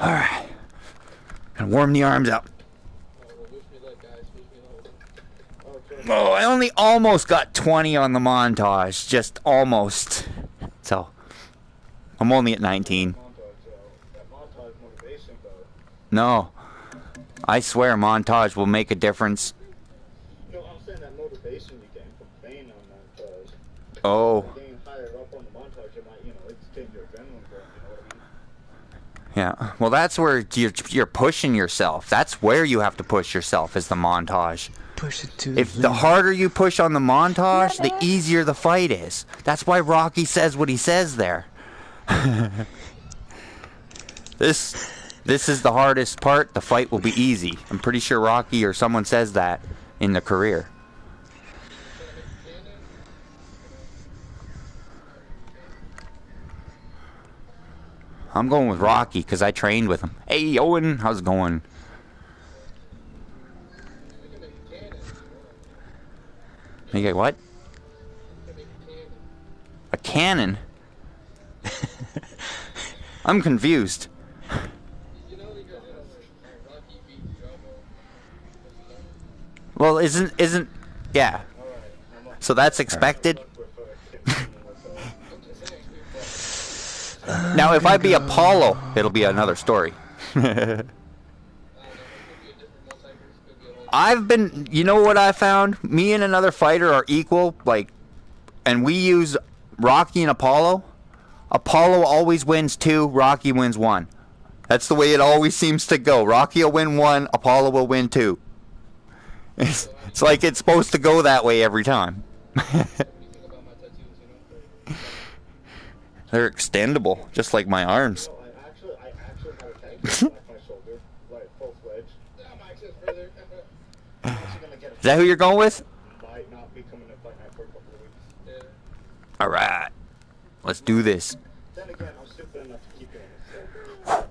Alright. Gonna warm the arms up. Oh, I only almost got 20 on the montage. Just almost. So, I'm only at 19. No. I swear montage will make a difference. No, I'm saying that motivation you gain from playing on montage. Oh. Getting higher up on the montage, it might, it's getting your adrenaline going, you know what I mean? Yeah. Well, that's where you're pushing yourself. That's where you have to push yourself, is the montage. Push it to If the harder you push on the montage, the easier the fight is. That's why Rocky says what he says there. This is the hardest part. The fight will be easy. I'm pretty sure Rocky or someone says that in the career. I'm going with Rocky because I trained with him. Hey, Owen, how's it going? Make it what? A cannon? I'm confused. Well, isn't yeah. So that's expected. Now, if I be Apollo, it'll be another story. You know what I found? Me and another fighter are equal, and we use Rocky and Apollo. Apollo always wins 2, Rocky wins 1. That's the way it always seems to go. Rocky will win 1, Apollo will win 2. It's like it's supposed to go that way every time. They're extendable, just like my arms. I actually have a tank on my shoulder, full-fledged. Is that who you're going with? Might not be coming to fight night for a couple of weeks. Yeah. Alright. Let's do this. Then again, I'm stupid enough to keep doing it. So.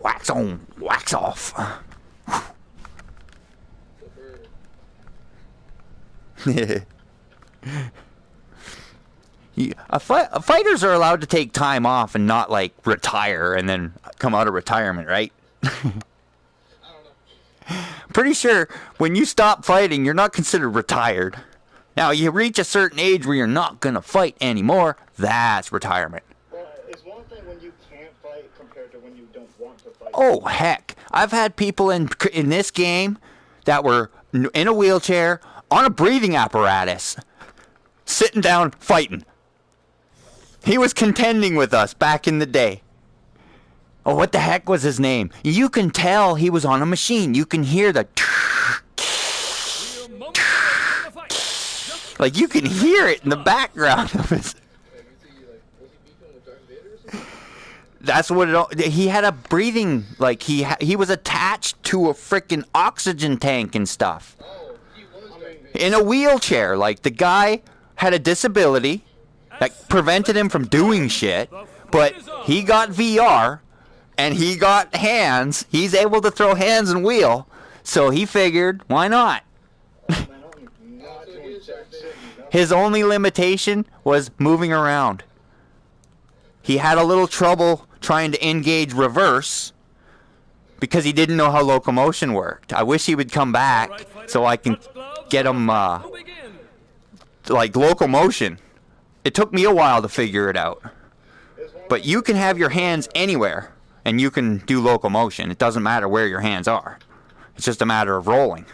Wax on, wax off. Fighters are allowed to take time off and not retire and then come out of retirement, right? Pretty sure when you stop fighting, you're not considered retired. Now, you reach a certain age where you're not going to fight anymore, that's retirement. Well, it's one thing when you can't fight compared to when you don't want to fight. Oh, heck. I've had people in this game that were in a wheelchair, on a breathing apparatus, sitting down, fighting. He was contending with us back in the day. Oh, what the heck was his name? You can tell he was on a machine. You can hear the... you can hear it in the background of his... That's what it... He had a breathing... he was attached to a freaking oxygen tank and stuff. In a wheelchair. The guy had a disability that prevented him from doing shit, but he got VR... And he got hands. He's able to throw hands and wheel. So he figured, why not? His only limitation was moving around. He had a little trouble trying to engage reverse because he didn't know how locomotion worked. I wish he would come back so I can get him, locomotion. It took me a while to figure it out. But you can have your hands anywhere. And you can do locomotion. It doesn't matter where your hands are. It's just a matter of rolling.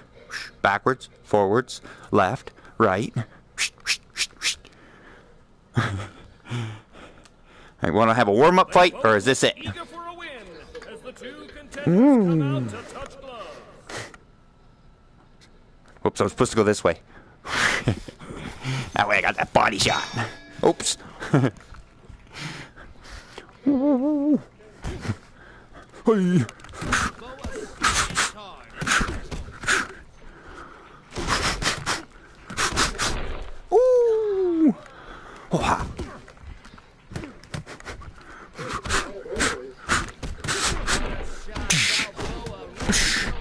Backwards, forwards, left, right. I want to have a warm-up fight, or is this it? Oops, I was supposed to go this way. That way I got that body shot. Oops. Hey. Ooh. Oh.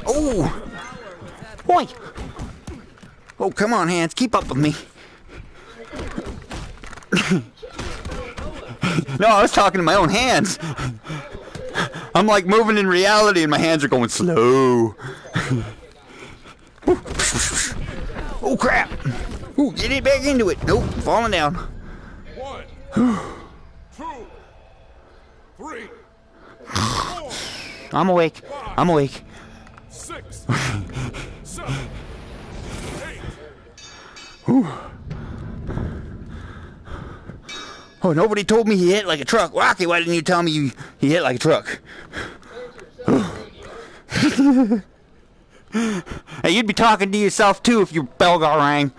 Oh. Boy. Oh, come on, hands. Keep up with me. No, I was talking to my own hands. I'm like moving in reality and my hands are going slow. Oh crap! Ooh, get it back into it. Nope, falling down. 1, 2, 3, 4. I'm awake. I'm awake. 6, 7, 8. Ooh. Oh, nobody told me he hit like a truck. Rocky, why didn't you tell me he hit like a truck? Hey, you'd be talking to yourself too if your bell got rang.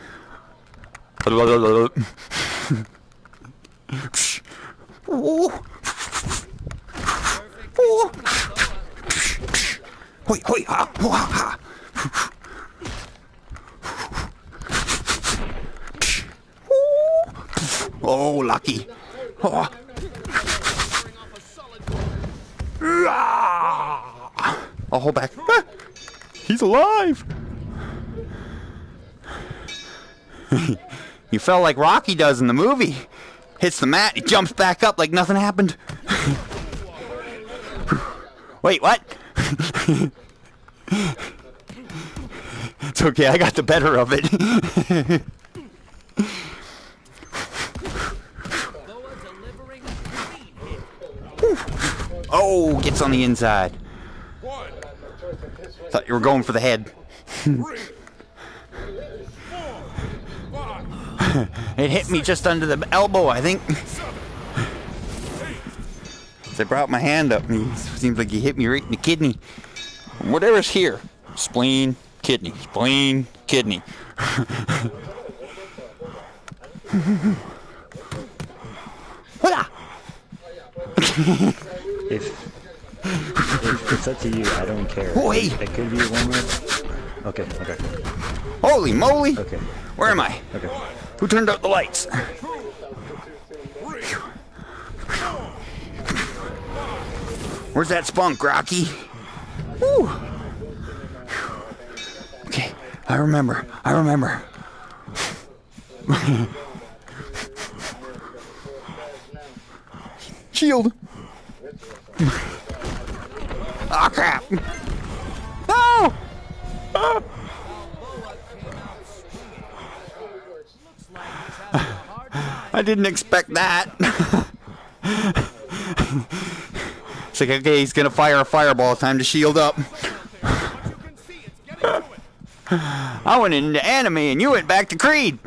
Oh, lucky. Oh. I'll hold back. He's alive. You fell like Rocky does in the movie. Hits the mat, he jumps back up like nothing happened. Wait, what? It's okay, I got the better of it. Oh, gets on the inside. Thought you were going for the head. It hit me just under the elbow, I think. So I brought my hand up and it seems like he hit me right in the kidney. Whatever's here. Spleen, kidney. Spleen, kidney. If it's up to you, I don't care. Oh, hey. It could be one with. Okay, okay. Holy moly! Okay. Where am I? Okay. Who turned out the lights? Where's that spunk, Rocky? Woo. Okay, I remember. Shield. Oh crap! No! Oh. I didn't expect that. It's like, okay, he's gonna fire a fireball. Time to shield up. I went into anime and you went back to Creed.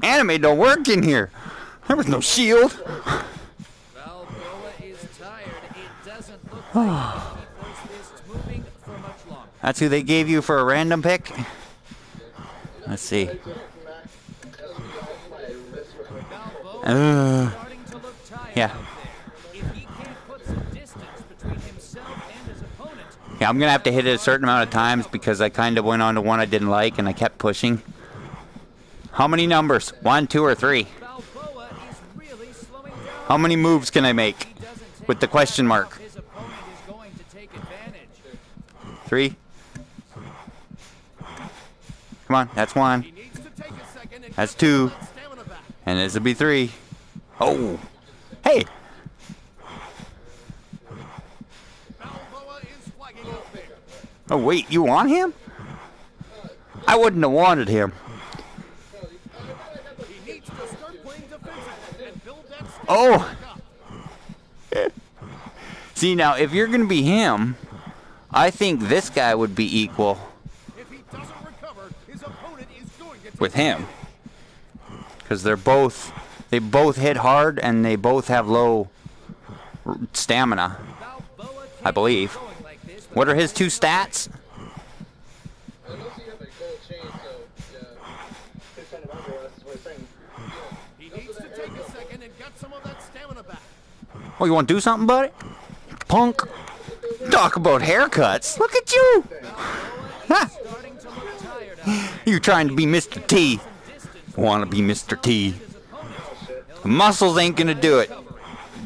Anime don't work in here. There was no shield. That's who they gave you for a random pick? Let's see. Yeah. Yeah, I'm going to have to hit it a certain amount of times because I kind of went on to one I didn't like and I kept pushing. How many numbers? 1, 2, or 3? How many moves can I make with the question mark? 3? Come on, that's 1. That's 2. And this will be 3. Oh! Hey! Oh wait, you want him? I wouldn't have wanted him. Oh! See, now, if you're going to be him, I think this guy would be equal with him. Because they both hit hard and they both have low stamina, I believe. What are his 2 stats? Oh, you want to do something, buddy? Punk. Talk about haircuts. Look at you. You trying to be Mr. T. Want to be Mr. T. Muscles ain't going to do it.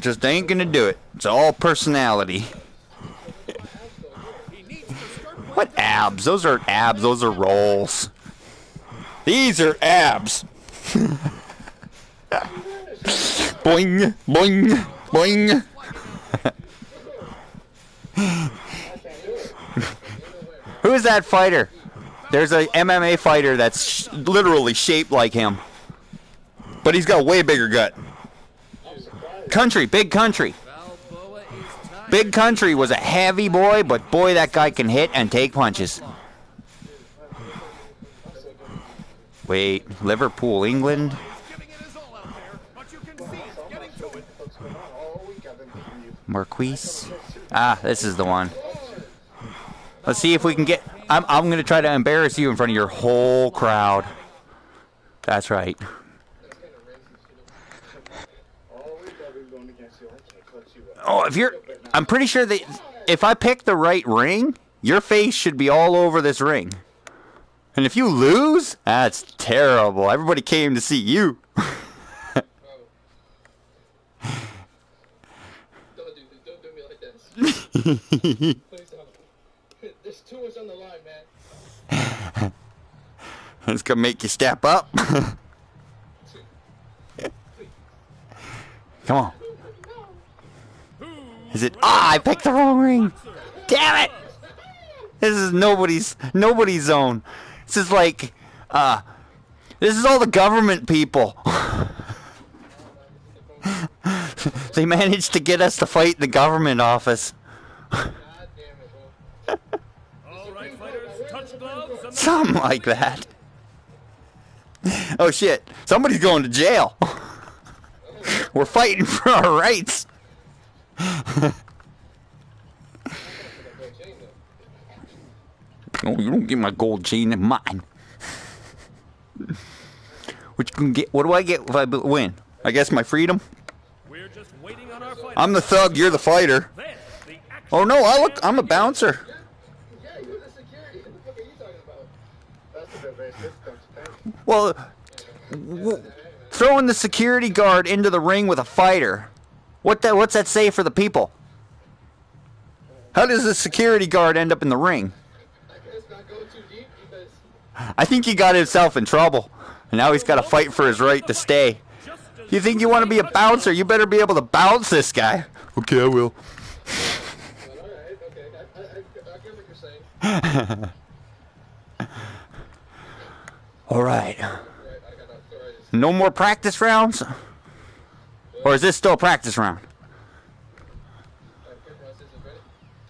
Just ain't going to do it. It's all personality. What abs? Those are abs. Those are rolls. These are abs. Boing, boing, boing. Who is that fighter? There's a MMA fighter that's literally shaped like him. But he's got a way bigger gut. Country, Big Country. Big Country was a heavy boy, but boy, that guy can hit and take punches. Wait, Liverpool, England. Marquise. Ah, this is the one. Let's see if we can get... I'm going to try to embarrass you in front of your whole crowd. That's right. Oh, if you're... I'm pretty sure that if I pick the right ring, your face should be all over this ring. And if you lose, that's terrible. Everybody came to see you. Don't do me like this. Please don't. There's too much on the line, man. It's gonna make you step up. Come on. Is it? Ah, I picked the wrong ring. Damn it! This is nobody's zone. This is like, this is all the government people. They managed to get us to fight the government office. Something like that. Oh shit, somebody's going to jail. We're fighting for our rights. Oh, you don't get my gold chain, it's mine. What you can get? What do I get if I win? I guess my freedom. We're just waiting on our fighter. I'm the thug, you're the fighter. Then, the action Oh no, I'm a bouncer. Yeah, you're the security. What the fuck are you talking about? That's a bit racist, don't you think? Well, throwing the security guard into the ring with a fighter. What's that say for the people? How does the security guard end up in the ring? I guess not go too deep because I think he got himself in trouble. And now he's got to fight for his right to stay. You think you want to be a bouncer, you better be able to bounce this guy. Okay, I will. all right, okay. I get what you're saying. All right. Right, I got arthritis. No more practice rounds? Or is this still a practice round?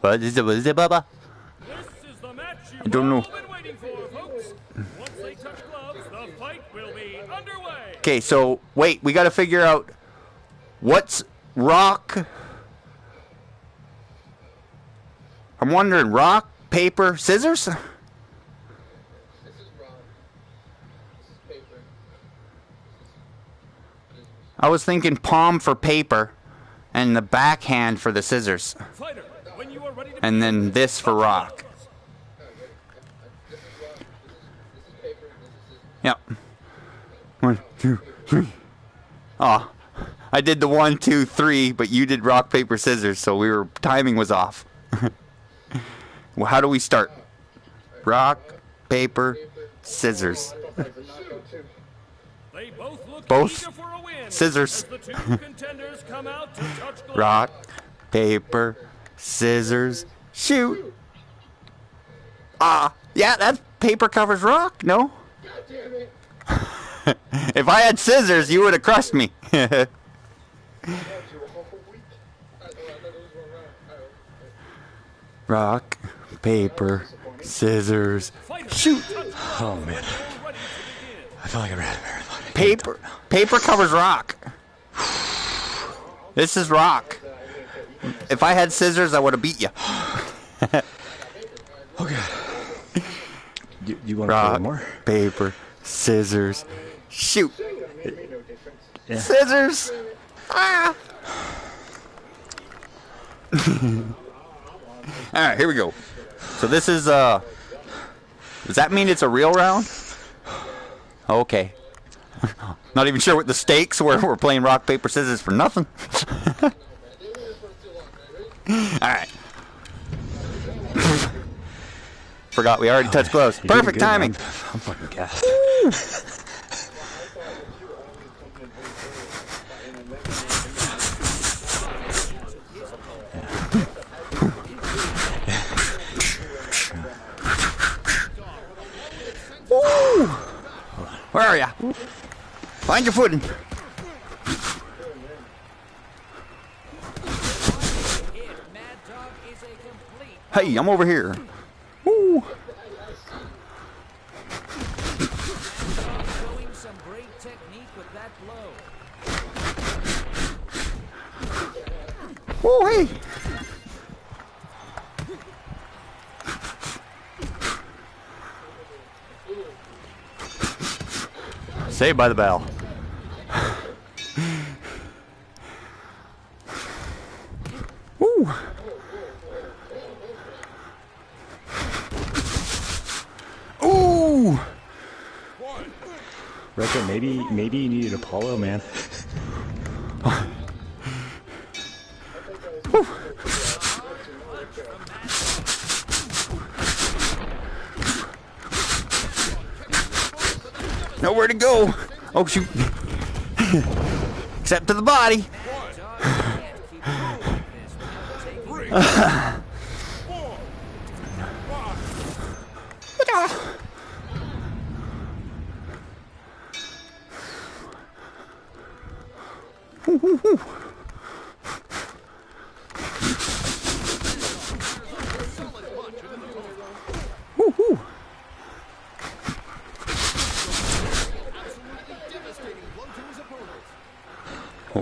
What is it, Bubba? This is the match I don't know. you've all been waiting for, folks. Once they touch gloves, the fight will be underway. Okay, so wait, we got to figure out what's rock. I'm wondering rock, paper, scissors? This is wrong. This is paper. I was thinking palm for paper and the backhand for the scissors. Fighter, when you are ready to And then this for rock. This is wrong. This is paper. This is Yep. 1, 2, 3. Oh, I did the 1, 2, 3, but you did rock, paper, scissors, so timing was off. Well, how do we start? Rock, paper, scissors. They both look Both eager for a win. scissors. As the two contenders come out to touch gloves. Rock, paper, scissors, shoot. Ah, yeah, that paper covers rock, no? God damn it. If I had scissors, you would have crushed me. I know there was one round. Rock, paper, scissors, Fighter, shoot. Oh man, ready to begin. I feel like I ran a marathon. Paper covers rock. This is rock. If I had scissors, I would have beat you. Oh god. You want to play Rock, one more? paper, scissors, shoot. Yeah. Scissors. Ah. All right, here we go. So this is does that mean it's a real round? Okay. Not even sure what the stakes were. We're playing rock, paper, scissors for nothing. All right. Forgot we already touched gloves. You're doing Perfect good, man. timing. I'm fucking gassed. Woo! Where are ya? Find your footing. Hey, I'm over here. Woo! Showing some great technique with that blow. Oh, hey! Saved by the bell. Ooh. Ooh. Retro, maybe you needed Apollo, man. Nowhere to go. Oh shoot. Except to the body.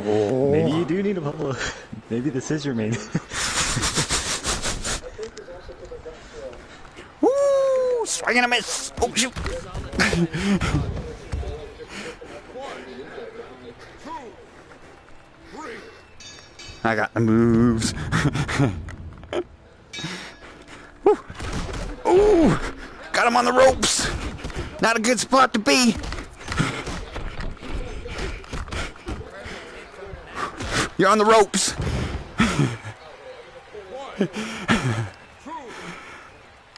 Maybe you do need Apollo. Maybe this is your main. Woo! Swing and a miss. Oh shoot. I got the moves. Woo. Ooh! Got him on the ropes. Not a good spot to be. You're on the ropes.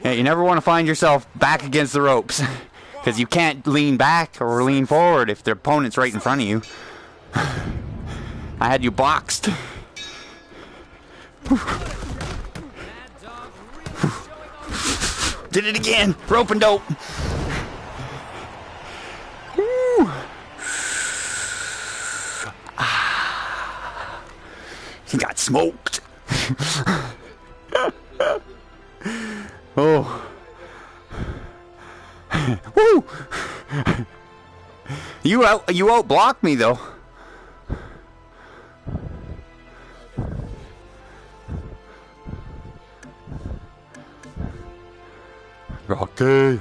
Yeah, you never want to find yourself back against the ropes because you can't lean back or lean forward if the opponent's right in front of you. I had you boxed. Did it again. Rope and dope. Woo. He got smoked. Oh. Woo. You outblocked me though. Rocky.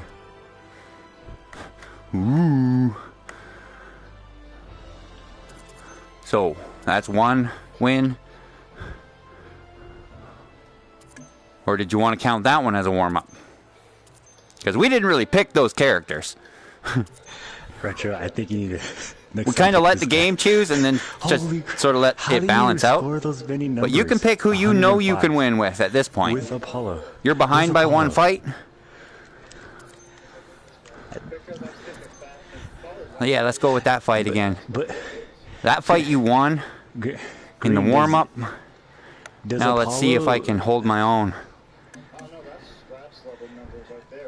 Ooh. So, that's one win. Or did you want to count that one as a warm-up? Because we didn't really pick those characters. Retro, I think you need to... We kind of let the game choose and then just sort of let it balance out. But you can pick who you know you can win with at this point. With Apollo. You're behind by one fight. Yeah, let's go with that fight again. But that fight you won in the warm-up. Now let's see if I can hold my own.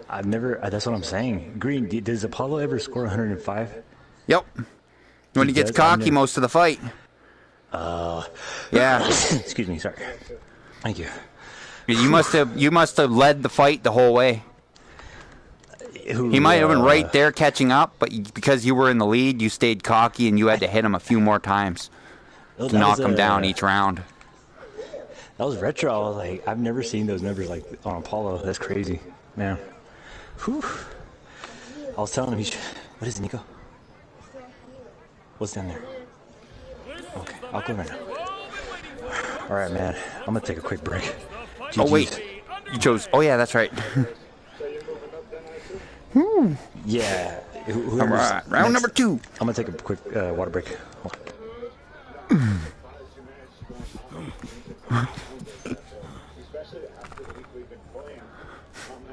I've never... That's what I'm saying. Green, does Apollo ever score 105? Yep. When he gets cocky most of the fight. Yeah. Excuse me, sorry. Thank you. You must have led the fight the whole way. He might have been right there catching up, but because you were in the lead, you stayed cocky and you had to hit him a few more times to knock him down each round. That was Retro. I was like, I've never seen those numbers like on Apollo. That's crazy, man. Whew. I was telling him, what is it, Nico? What's down there? Okay, I'll go right now. All right, man. I'm gonna take a quick break. Oh wait, you chose. Oh yeah, that's right. Yeah. All right, round number 2. I'm gonna take a quick water break.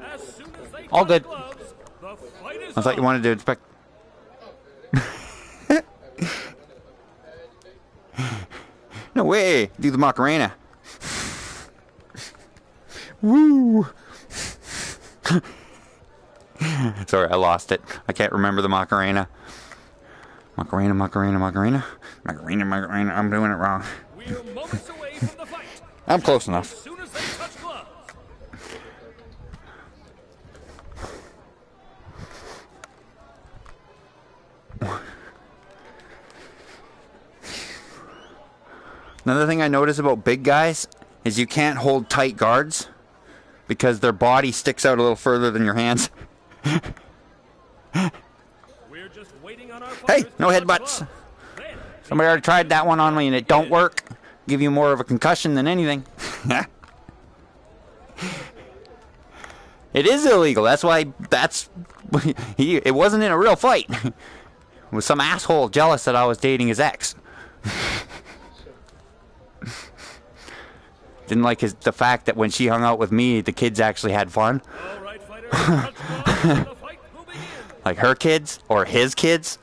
As soon as All good. Gloves. The fight is I thought you on. wanted to inspect. No way. Do the Macarena. Woo. Sorry, I lost it. I can't remember the Macarena. Macarena, Macarena, Macarena. Macarena, Macarena. I'm doing it wrong. We're moments away from the fight. I'm close As enough. soon as they touch gloves. Another thing I notice about big guys is you can't hold tight guards because their body sticks out a little further than your hands. We're just waiting on our Hey, fighters no to touch headbutts. gloves. Then, Somebody already tried that one on me and it don't work. Give you more of a concussion than anything. It is illegal. That's why it wasn't in a real fight. It was some asshole jealous that I was dating his ex. Didn't like the fact that when she hung out with me, the kids actually had fun. all right, fighters, touch gloves, and the fight will begin. Like her kids or his kids.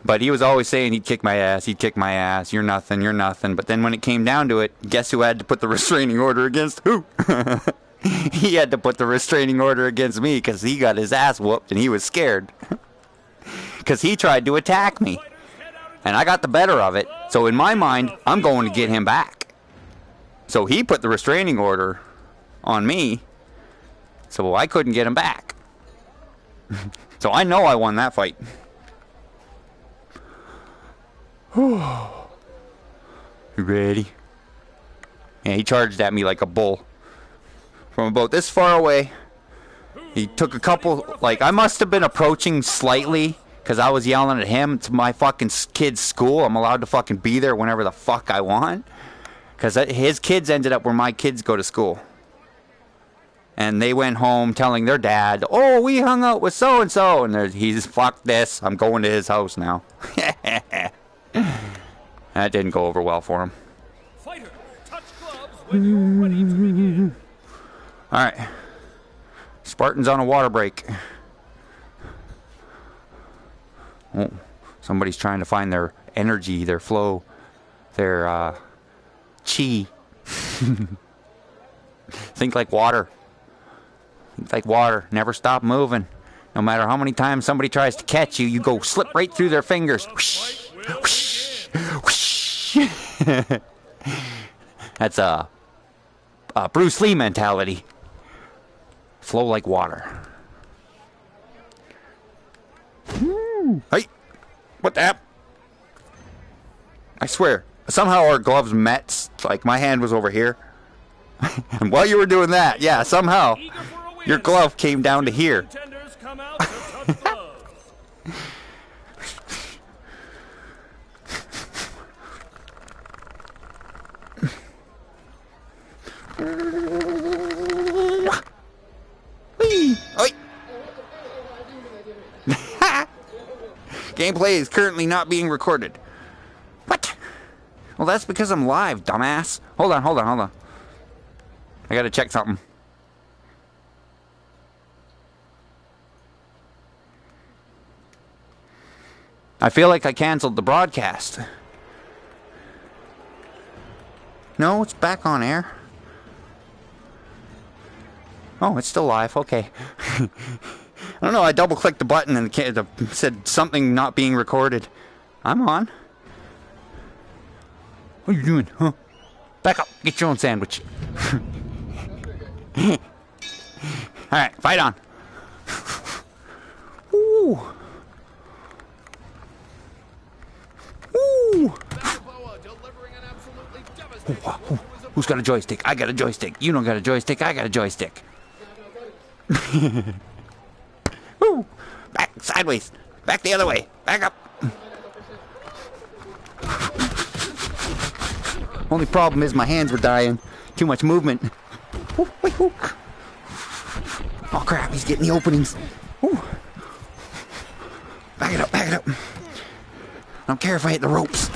But he was always saying he'd kick my ass, you're nothing, you're nothing. But then when it came down to it, guess who had to put the restraining order against who? He had to put the restraining order against me because he got his ass whooped and he was scared. Because he tried to attack me. And I got the better of it. So in my mind, I'm going to get him back. So he put the restraining order on me. So I couldn't get him back. So I know I won that fight. You ready? Yeah, he charged at me like a bull. From about this far away. He took a couple, like, I must have been approaching slightly, because I was yelling at him. It's my fucking kid's school. I'm allowed to fucking be there whenever the fuck I want. Because his kids ended up where my kids go to school. And they went home telling their dad, oh, we hung out with so-and-so. And he's, fuck this, I'm going to his house now. That didn't go over well for him. Fighter, touch gloves when you're ready to begin. Alright. Spartan's on a water break. Oh, somebody's trying to find their energy, their flow, their chi. Think like water. Think like water. Never stop moving. No matter how many times somebody tries to catch you, you go slip right through their fingers. Whoosh, whoosh, whoosh. That's a Bruce Lee mentality. Flow like water. Hey, what the hell? I swear, somehow our gloves met. Like my hand was over here. And while you were doing that, yeah, somehow Eager for a win. your glove came down to here. Contenders come out to touch gloves. Whee! Oi! Gameplay is currently not being recorded. What? Well, that's because I'm live, dumbass. Hold on. I gotta check something. I feel like I canceled the broadcast. No, it's back on air. Oh, it's still live. Okay. I don't know. I double-clicked the button and it said something not being recorded. I'm on. What are you doing, huh? Back up. Get your own sandwich. All right, fight on. Ooh. Ooh. Who's got a joystick? I got a joystick. You don't got a joystick. I got a joystick. Woo! Back, sideways. Back the other way. Back up. Only problem is my hands were dying. Too much movement. Ooh, wait, ooh. Oh crap, he's getting the openings. Ooh. Back it up, back it up. I don't care if I hit the ropes.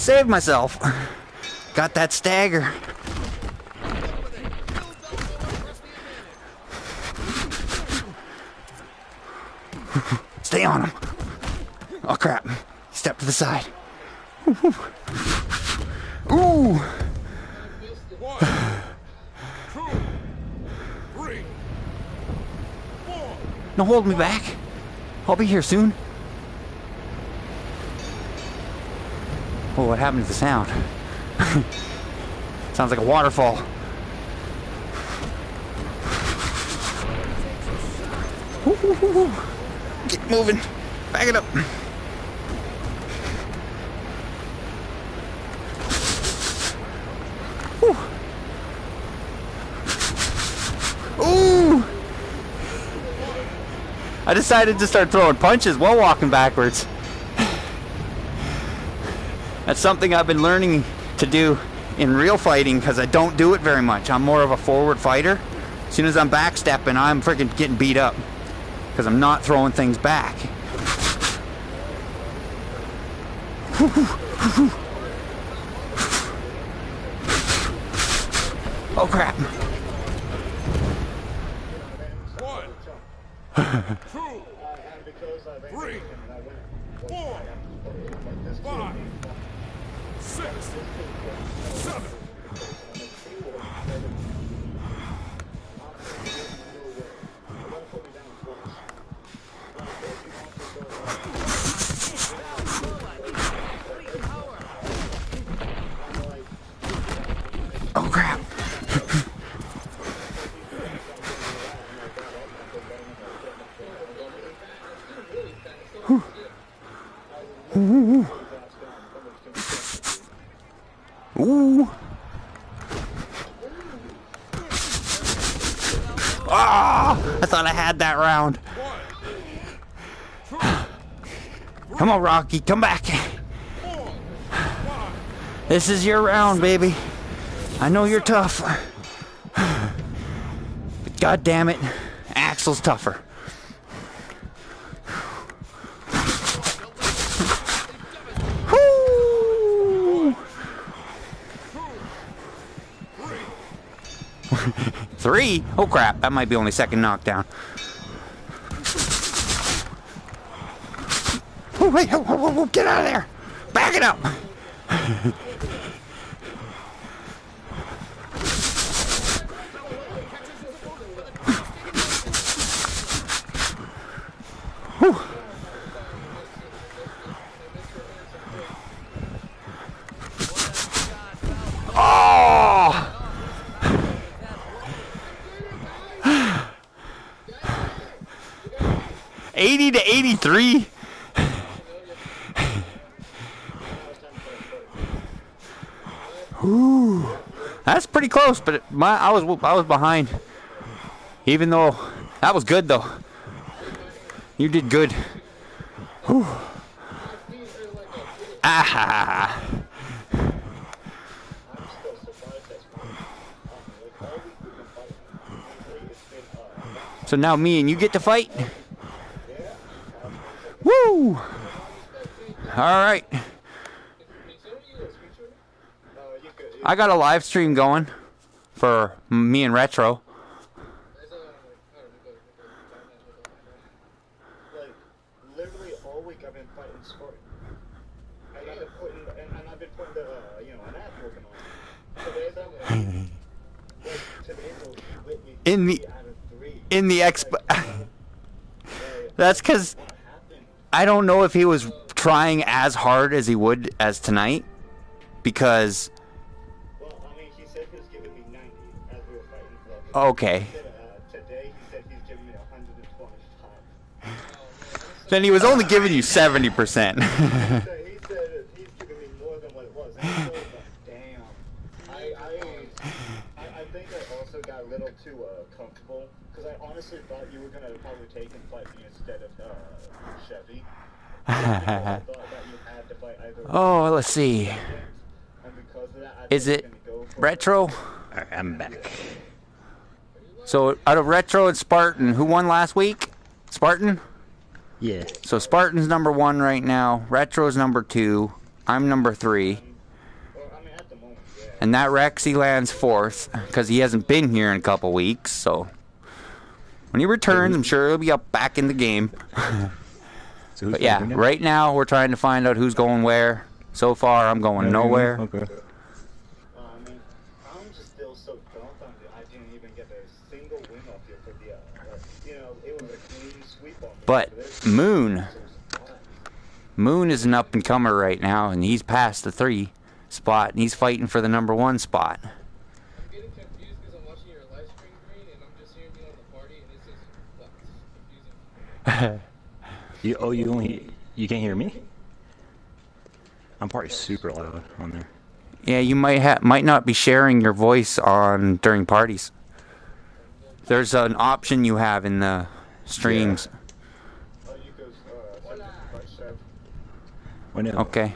saved myself. Got that stagger. Stay on him. Oh crap. Step to the side. Ooh. 1, 2, 3, 4. No, hold me back. I'll be here soon. Oh, what happened to the sound? Sounds like a waterfall. Ooh. Get moving. Back it up. Ooh. I decided to start throwing punches while walking backwards. That's something I've been learning to do in real fighting because I don't do it very much. I'm more of a forward fighter. As soon as I'm backstepping, I'm freaking getting beat up because I'm not throwing things back. Oh crap. 1, 2, 3, 4, 5, 6, 7. Oh crap. Ooh. Ooh. Ah! I thought I had that round. Come on, Rocky, come back. This is your round, baby. I know you're tough. But God damn it, Axel's tougher. Woo! 3? Oh crap, that might be only second knockdown. Oh, wait, oh, get out of there! Back it up! Oh! 80 to 83. Ooh, that's pretty close, but I was behind. Even though that was good though. You did good. Whew. Ah. So now me and you get to fight. Woo! All right. I got a live stream going for me and Retro. Like, literally all week I've been fighting sport. And I've been putting the, an app working on it. In the expo. That's because I don't know if he was trying as hard as he would as tonight, because. Well, I mean, he said he was giving me 90 as we were fighting. Okay. He said, today he said he's giving me 125. Then he was only giving you 70%. He said he's giving me more than what it was. And I was like, damn. I think I also got a little too comfortable, because I honestly thought you were gonna probably take and fight me instead of Chevy. I thought that you had to fight either. Oh, let's see. And because of that, Is it Retro? I'm back. So out of Retro and Spartan, who won last week? Spartan? Yeah. So Spartan's number 1 right now. Retro's number 2. I'm number 3. at the moment, yeah. And that Rexy lands 4th because he hasn't been here in a couple weeks. So when he returns, I'm sure he'll be up back in the game. So But yeah, right now we're trying to find out who's going where. So far, I'm going nowhere. Okay. I mean, I'm just still so dumbfounded. I didn't even get a single win off here for the, you know, it was a clean sweep on me. But Moon is an up-and-comer right now, and he's past the 3 spot, and he's fighting for the number 1 spot. I'm getting confused because I'm watching your live stream, Green, and I'm just hearing you on the party, and it's just confusing. You can't hear me? I'm probably super loud on there. Yeah, you might not be sharing your voice on during parties. There's an option you have in the streams. Okay.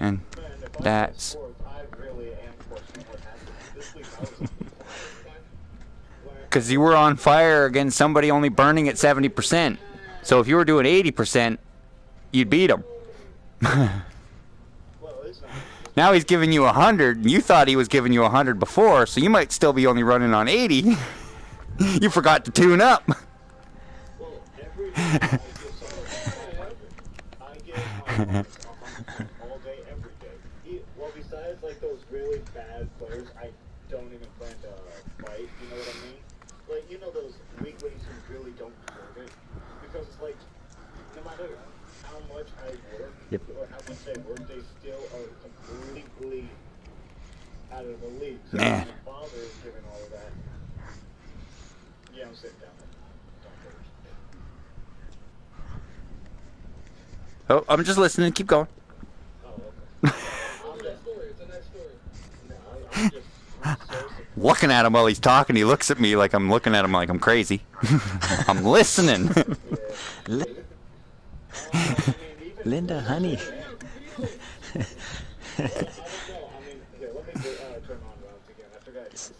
And that's because you were on fire against somebody only burning at 70%. So if you were doing 80%, you'd beat him. Now he's giving you 100, and you thought he was giving you 100 before, so you might still be only running on 80. You forgot to tune up. All day, every day. Well, besides like those really bad players, I don't even plan to fight. You know what I mean? Like, you know those weaklings who really don't deserve it, because it's like no matter how much I work or how much they work, they still are completely out of the league. So Man. my father is giving all of that. Yeah, I'm sitting down. Oh, I'm just listening. Keep going. Looking at him while he's talking, he looks at me like I'm looking at him like I'm crazy. I'm listening. Linda, honey.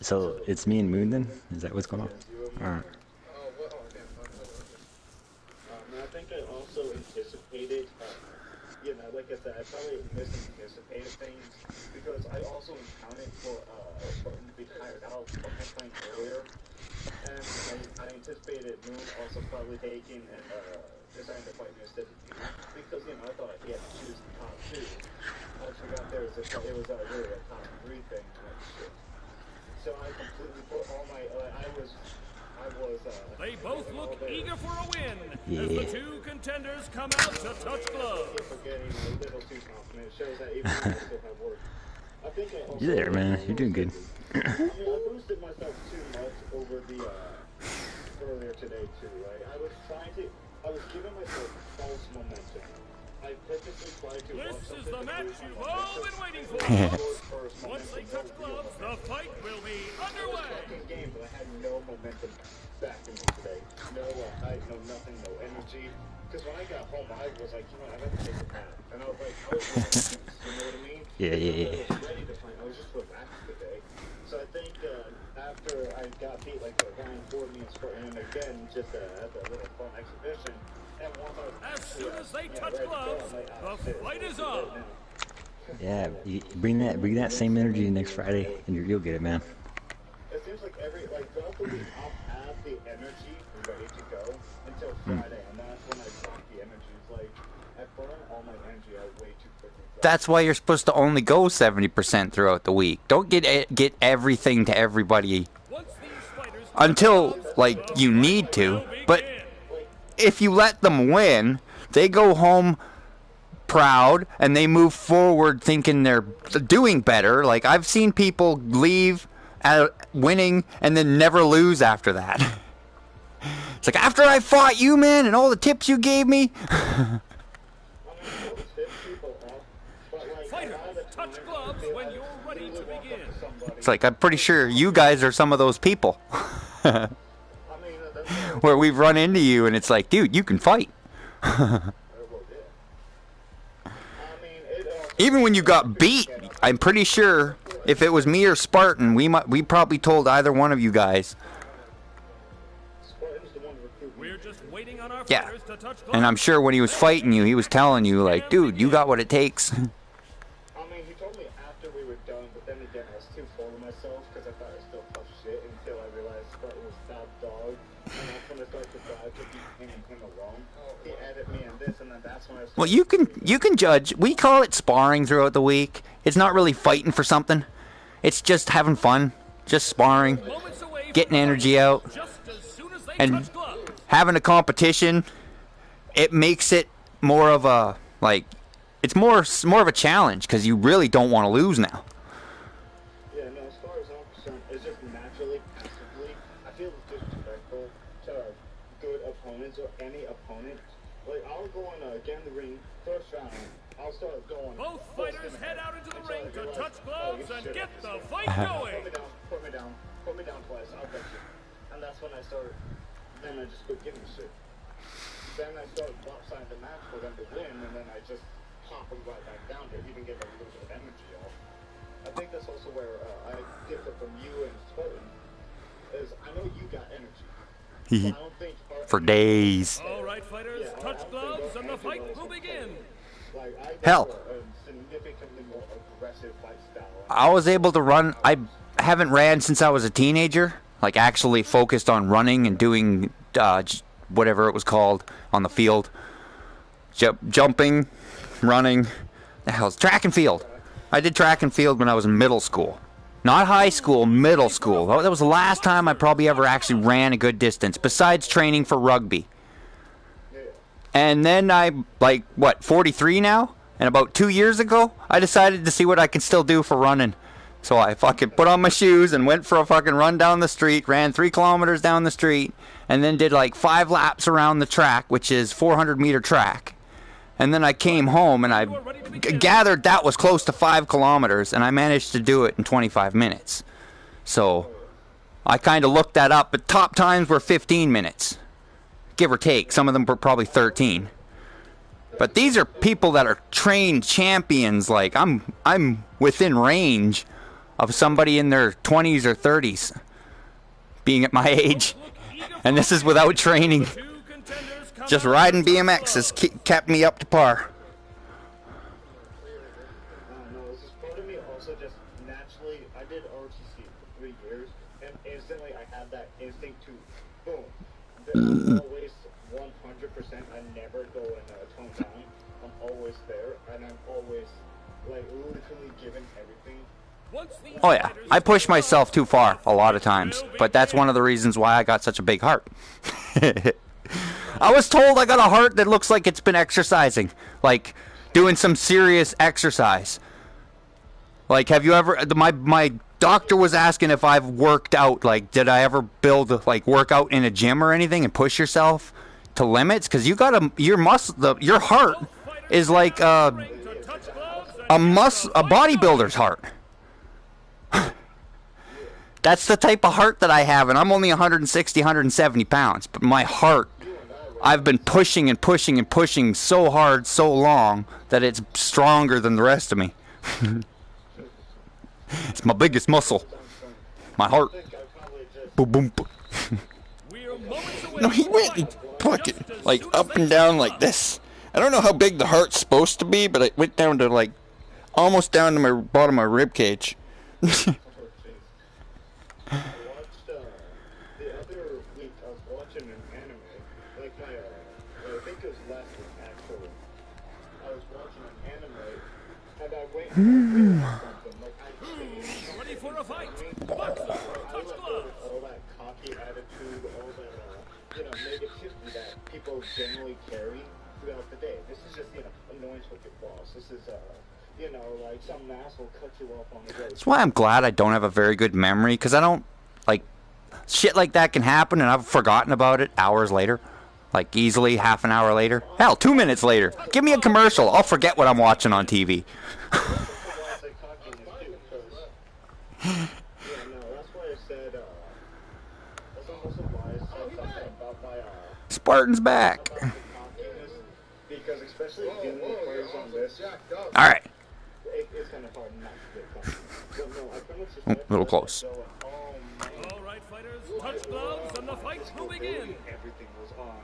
So it's me and Moon then? Is that what's going on? Alright. I think I also anticipated, you know, like I said, I probably misanticipated things because I also accounted for Spartan to be tired out from him playing earlier, and I anticipated Moon also probably taking and deciding to fight me instead of you because, you know, I thought he had to choose the top 2. I forgot it was really a top 3 thing. So I completely put all my, They both look eager for a win Yeah. as the 2 contenders come out to touch gloves. You're there, man. You're doing good. I boosted myself too much over the earlier today too, right? I was giving myself false momentum. I purposely tried to This is the match you've all been waiting for. Once they touch gloves, the fight will be underway. Game, but I had no momentum back in me today. No height, no nothing, no energy. Because when I got home, I was like, you know, I gotta take a nap. And I was like, you know what I mean? Yeah. I was ready to fight. I was just relaxed today. So I think after I got beat like around 4 minutes for, and again, just as a little fun exhibition. And As soon as they touch gloves, the fight is on. Yeah, you bring that same energy next Friday, and you'll get it, man. It seems like throughout the week, I'll have the energy ready to go until Friday, and that's when I drop the energy. It's like, I burn all my energy out way too quickly. That's why you're supposed to only go 70% throughout the week. Don't get everything to everybody until, like, you need to. But if you let them win, they go home proud and they move forward thinking they're doing better. Like, I've seen people leave winning and then never lose after that. It's like, after I fought you, man, and all the tips you gave me. Fighter, touch gloves when you're ready to begin. It's like, I'm pretty sure you guys are some of those people. Where we've run into you and it's like, dude, you can fight. Even when you got beat, I'm pretty sure if it was me or Spartan, we probably told either one of you guys. We're just waiting on our Yeah. fighters to touch gloves. And I'm sure when he was fighting you, he was telling you, like, dude, you got what it takes. I mean, mean, he told me after we were done, but then again, I was too full of myself because I thought I was still tough shit until I realized Spartan was top dog. And that's when I started to drive to beat him alone. He added me and this, and then that's when I started. Well, you can judge. We call it sparring throughout the week. It's not really fighting for something. It's just having fun, just sparring, getting energy out, and having a competition. It makes it more of a it's more of a challenge because you really don't want to lose now. Yeah, no, as far as I'm concerned, it's just naturally, passively, I feel disrespectful to good opponents or any opponent. Like, I'll go on get in the ring, first round, I'll start going. Both fighters head out into the ring to touch gloves and get the fight going. Put me down twice, I'll bet you. And that's when I start, then I just quit giving a shit. Then I start lopsiding the match for them to win, and then I just pop them right back down to even get a little bit of energy off. I think that's also where I differ from you and Spartan, is I know you got energy. I don't think For days. All right, fighters, touch gloves and the fight will begin. Like, I Hell. a significantly more aggressive fight style. I was able to run. I haven't ran since I was a teenager. Like, actually focused on running and doing whatever it was called on the field. Jumping, running. The hell's track and field. I did track and field when I was in middle school. Not high school, middle school. That was the last time I probably ever actually ran a good distance, besides training for rugby. And then I'm, 43 now? And about 2 years ago, I decided to see what I can still do for running. So I fucking put on my shoes and went for a fucking run down the street, ran 3 kilometers down the street, and then did 5 laps around the track, which is 400-meter track. And then I came home and I gathered that was close to 5 kilometers, and I managed to do it in 25 minutes. So I kind of looked that up, but top times were 15 minutes, give or take. Some of them were probably 13. But these are people that are trained champions. Like, I'm within range of somebody in their 20s or 30s being at my age. And this is without training. Just riding BMX has kept me up to par. No, this is part of me also just naturally, I did ROTC for 3 years, and instantly I had that instinct to, boom. I'm always 100%, I never go and tone down. I'm always there, and I'm always, literally giving everything. Oh yeah, I push myself too far a lot of times, but that's one of the reasons why I got such a big heart. I was told I got a heart that looks like it's been exercising, like doing some serious exercise. Like, have you ever, my doctor was asking if I've worked out, did I ever work out in a gym or anything and push yourself to limits? Because you got your heart is like a bodybuilder's heart. That's the type of heart that I have, and I'm only 160, 170 pounds. But my heart, I've been pushing and pushing and pushing so hard, so long, that it's stronger than the rest of me. It's my biggest muscle. My heart. Boom, boom, boom. No, he went and fucking, up and down like this. I don't know how big the heart's supposed to be, but it went down to, almost down to my bottom of my rib cage. I watched, the other week, I was watching an anime, I think it was last week, actually. I was watching an anime, and I went and something, Ready for a fight. Boxer, touch gloves. All that cocky attitude, all that, negativity that people generally carry throughout the day. This is just, annoyance with your boss. This is, some asshole cut you off on the road. That's why I'm glad I don't have a very good memory, because I don't, shit like that can happen, and I've forgotten about it hours later. Easily half an hour later. Hell, 2 minutes later. Give me a commercial. I'll forget what I'm watching on TV. That's why I said, that's also why I said something about my, Spartan's back. because especially dealing with players on this, All right. it's kind of hard not to get cocky. But no, I pretty much just A little close. All right, fighters, touch gloves and the fight will begin. Everything was on,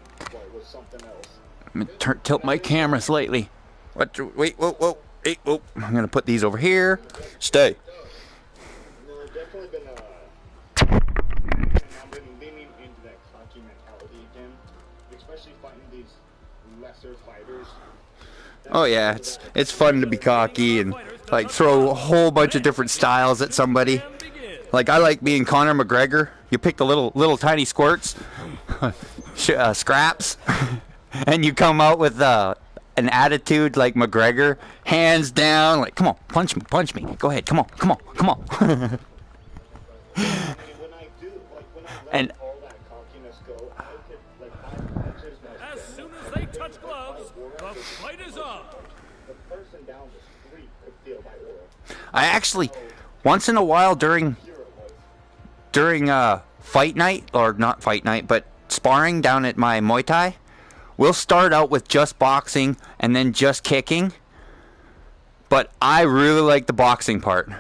was something else. I'm going to tilt my camera slightly. Wait, whoa. Hey, oh, I'm gonna put these over here. Stay. No, I've definitely been, I've been leaning into that cocky mentality again, especially fighting these lesser fighters. Oh yeah, it's fun to be cocky and like throw a whole bunch of different styles at somebody. Like I like being Conor McGregor. You pick the little tiny squirts, scraps, and you come out with an attitude like McGregor, hands down. Like, come on, punch me. Go ahead, come on. I mean, when I do, like, when I let And all that cockiness go, I could, like, 5 punches, As soon as they touch gloves, the fight is on. the person down the street could feel my aura. I actually, once in a while during fight night, or not fight night, but sparring down at my Muay Thai, we'll start out with just boxing and then just kicking. But I really like the boxing part.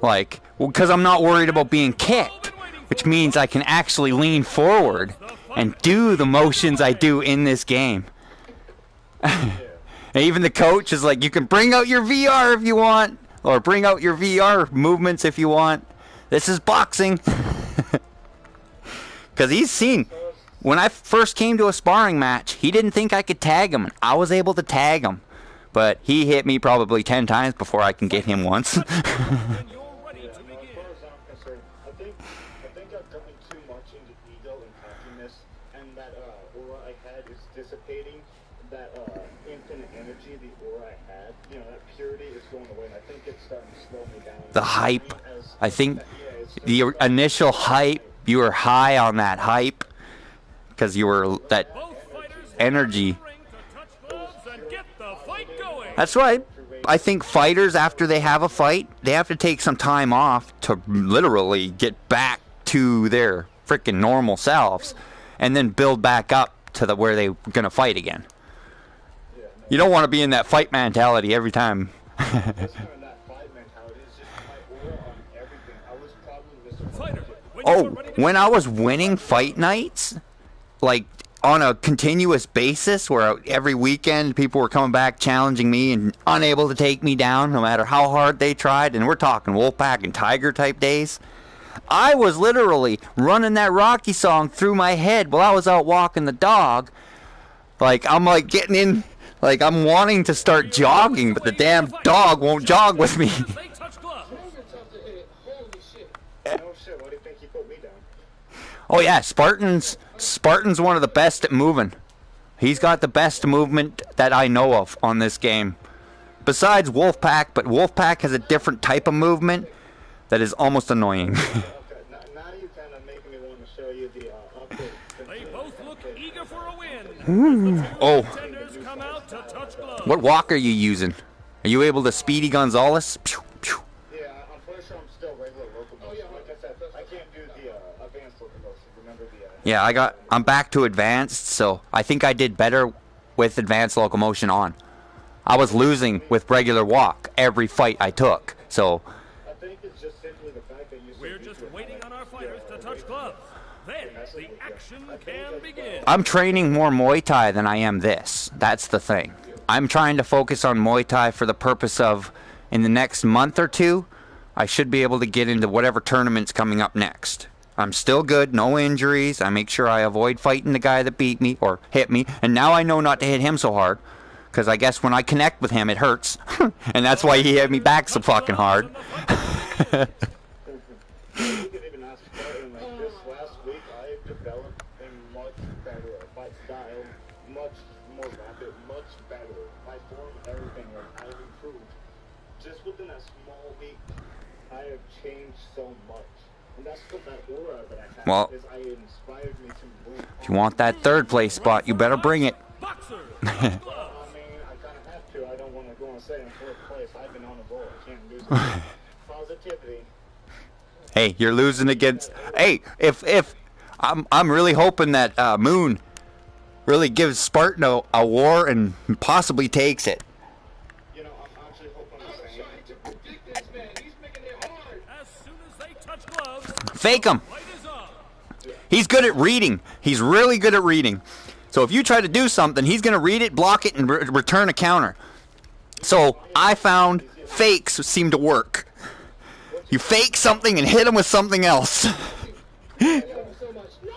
Like, because I'm not worried about being kicked, which means I can actually lean forward and do the motions I do in this game. And even the coach is like, you can bring out your VR if you want, or bring out your VR movements if you want. This is boxing. Because he's seen, when I first came to a sparring match, he didn't think I could tag him. I was able to tag him. But he hit me probably 10 times before I can get him once. You're ready to As begin. far as I'm concerned, I think I've gotten too much into ego and cockiness, and that aura I had is dissipating. That infinite energy, the aura I had, you know, that purity is going away, and I think it's starting to slow me down. The hype. I think the initial hype, you were high on that hype. Because you were that Both fighters energy. ring to touch gloves and get the fight going. That's why I think fighters, after they have a fight, they have to take some time off to literally get back to their freaking normal selves and then build back up to where they're going to fight again. You don't want to be in that fight mentality every time. Just in that fight mentality, it's just my aura on everything. I was probably Mr. Fighter, when Oh, you're ready to when I was winning fight nights, like on a continuous basis, where every weekend people were coming back challenging me and unable to take me down no matter how hard they tried, and we're talking Wolfpack and Tiger type days, I was literally running that Rocky song through my head while I was out walking the dog. Like, I'm like getting in, like I'm wanting to start jogging, but the damn dog won't jog with me. they touch gloves. You're tough to hit. Holy shit. No shit, why do you think you put me down? Oh yeah, Spartan's one of the best at moving. He's got the best movement that I know of on this game. Besides Wolfpack, but Wolfpack has a different type of movement that is almost annoying. Okay, now you kind of making me want to show you the update. They both look eager for a win. Oh, Contenders come out to touch gloves. what walk are you using? Are you able to Speedy Gonzalez? Pew, pew. Yeah, I'm pretty sure I'm still regular locomotion. Like I said, I can't do the advanced locomotion. Remember the... Yeah, I'm back to advanced, so I think I did better with advanced locomotion on. I was losing with regular walk every fight I took, so I think it's just simply the fact that you... We're just waiting on our fighters to touch gloves. Then the action can begin. I'm training more Muay Thai than I am this. That's the thing. I'm trying to focus on Muay Thai for the purpose of, in the next month or two, I should be able to get into whatever tournament's coming up next. I'm still good, no injuries. I make sure I avoid fighting the guy that beat me or hit me. And now I know not to hit him so hard, because I guess when I connect with him, it hurts. And that's why he hit me back so fucking hard. You can even ask Spartan, like this last week, I've developed a much better fight style, much more rapid, much better. My form, everything, like I've improved. Just within a small week, I have changed so much. And that's what that aura that I have Well, is I inspired me to move. If you want that third place spot, you better bring it. Boxer. I mean, I kind of have to. I don't want to go and say in fourth place. I've been on a roll. I can't lose it. Positivity. Hey, you're losing against. Hey, if I'm really hoping that Moon really gives Spartan a war and possibly takes it. You know, I'm actually hoping I'm the same. trying to predict this man. He's making it hard. As soon as they touch gloves, Fake him. fight is on. He's good at reading. He's really good at reading. So if you try to do something, he's going to read it, block it, and return a counter. So I found fakes seem to work. You fake something and hit them with something else. Thank you so much. No!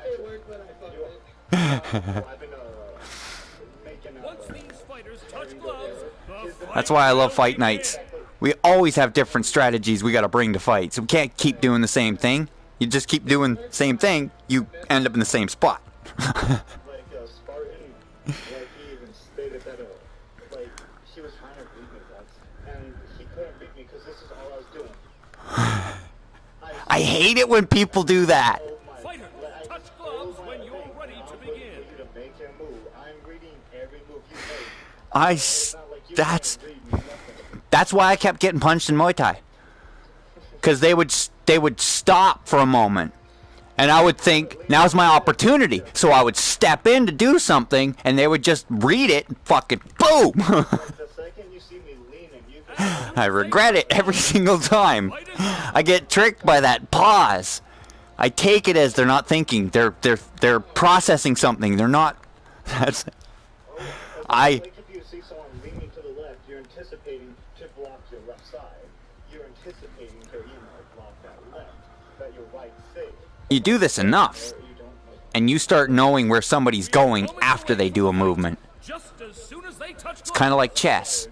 It worked, but I fucked it. Once these fighters touch gloves, the fight That's why I love will fight begin. nights. We always have different strategies we got to bring to fights. We can't keep doing the same thing. You just keep doing the same thing, you end up in the same spot. Spartan, like he even stated that like he was trying to beat me once, and he couldn't beat me because this is all I was doing. I hate it when people do that. Oh my! Fighter, like, touch gloves when you're ready to I'm begin. waiting for you to make your move. I'm reading every move you make. That's Not like you can't read nothing. that's why I kept getting punched in Muay Thai. Because they would stop for a moment, and I would think now's my opportunity. So I would step in to do something, and they would just read it and fucking boom. The second you see me leaning, you can I regret it every single time. I get tricked by that pause. I take it as they're not thinking. They're processing something. They're not. That's. I. like if you see someone leaning to the left, you're anticipating to block your left side. You're anticipating to block that left, that your right safe. You do this enough, Or you don't like and you start knowing where somebody's going after they do a movement. Just as soon as they touch It's kind of like chess.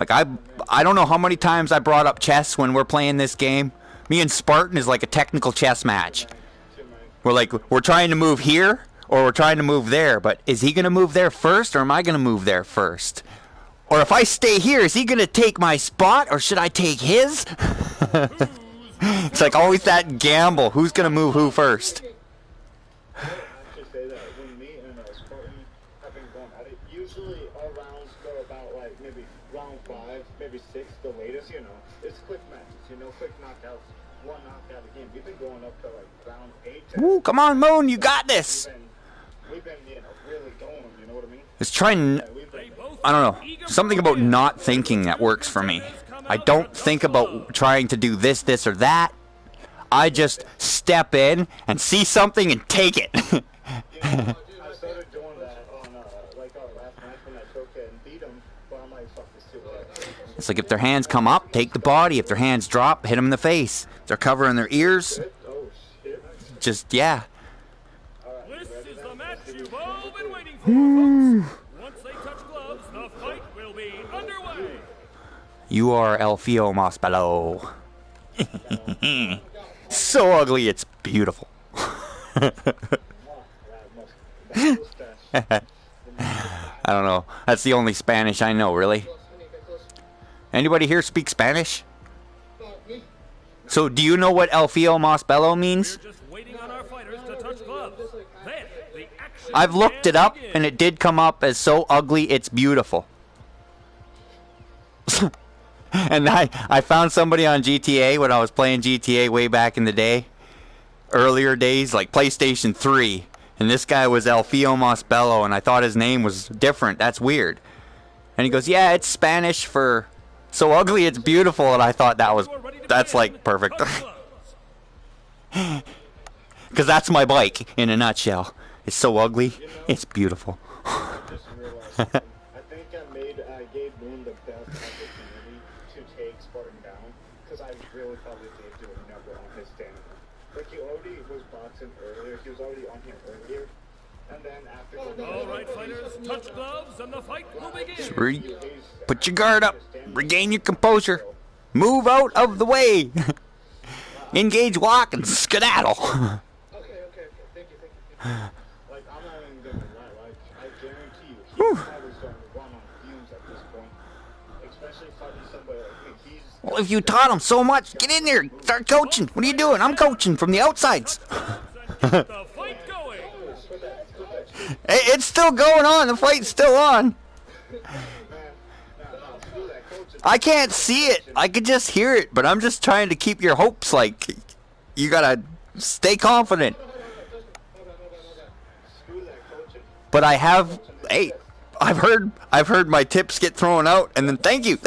Like I don't know how many times I brought up chess when we're playing this game. Me and Spartan is like a technical chess match. We're trying to move here or we're trying to move there, but is he gonna move there first or am I gonna move there first? Or if I stay here, is he gonna take my spot or should I take his? It's like always that gamble. Who's gonna move who first? I should say that when me and Spartan have been going at it, usually our rounds go about like maybe round 5, maybe 6, the latest, It's quick matches, quick knockouts, one knockout a game. We've been going up to like round 8. Ooh, come on, Moon, you got this. We've been really going, you know what I mean? It's trying. We've been, I don't know. Something about not thinking that works for me. I don't think about trying to do this, or that. I just step in and see something and take it. I started doing that on like our last match when I took it and beat him, but I'm like, fuck this too hard. It's like if their hands come up, take the body. If their hands drop, hit them in the face. If they're covering their ears, Oh shit. just, yeah. This is the match you've all been waiting for, folks. Once they touch gloves, the fight will be underway. You are El Fio Mospello. So ugly, it's beautiful. That mustache. I don't know. That's the only Spanish I know, really. Anybody here speak Spanish? So, do you know what El Fio Mospello means? We're just waiting on our fighters to touch gloves. Then the action I've looked it can up, begin. and it did come up as so ugly, it's beautiful. And I found somebody on GTA when I was playing GTA way back in the day. Earlier days, like PlayStation 3. And this guy was El Fio Mospello, and I thought his name was different. That's weird. And he goes, yeah, it's Spanish for so ugly, it's beautiful. And I thought that's like perfect. Touch gloves. Because that's my bike in a nutshell. It's so ugly, it's beautiful. Just realized, I think I gave Moon the best opportunity to take Spartan down, because I really probably did do a number on his stamina. Like, he already was boxing earlier, he was already on here earlier, and then after... All right, fighters, touch gloves, and the fight will begin. Put your guard up, regain your composure, move out of the way, engage, walk, and skedaddle. Okay. Thank you. Like, I'm not even gonna lie, like, I guarantee you, he's probably starting to run on fumes at this point. Especially fighting somebody like me, he's... Well, if you taught him so much, get in there, start coaching. What are you doing? I'm coaching from the outsides. And keep the fight going. Hey, it's still going on. The fight's still on. I can't see it. I could just hear it, but I'm just trying to keep your hopes like you gotta stay confident. But I have, hey, I've heard my tips get thrown out, and then thank you.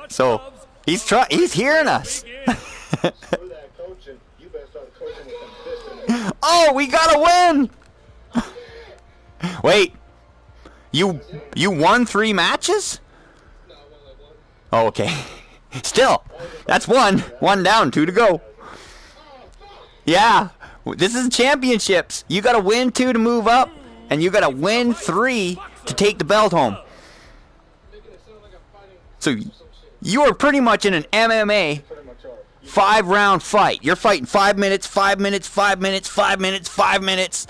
So he's hearing us. Screw that coaching. You better start coaching with some distance. Oh, we gotta win. Wait, You won 3 matches? No, I won like one. Oh, okay. Still, that's one. 1 down, 2 to go. Yeah, this is championships. You got to win 2 to move up, and you got to win 3 to take the belt home. Making it sound like I'm fighting So some shit. you are pretty much in an MMA Pretty much are. 5-round fight. You're fighting 5 minutes, 5 minutes, 5 minutes, 5 minutes, 5 minutes.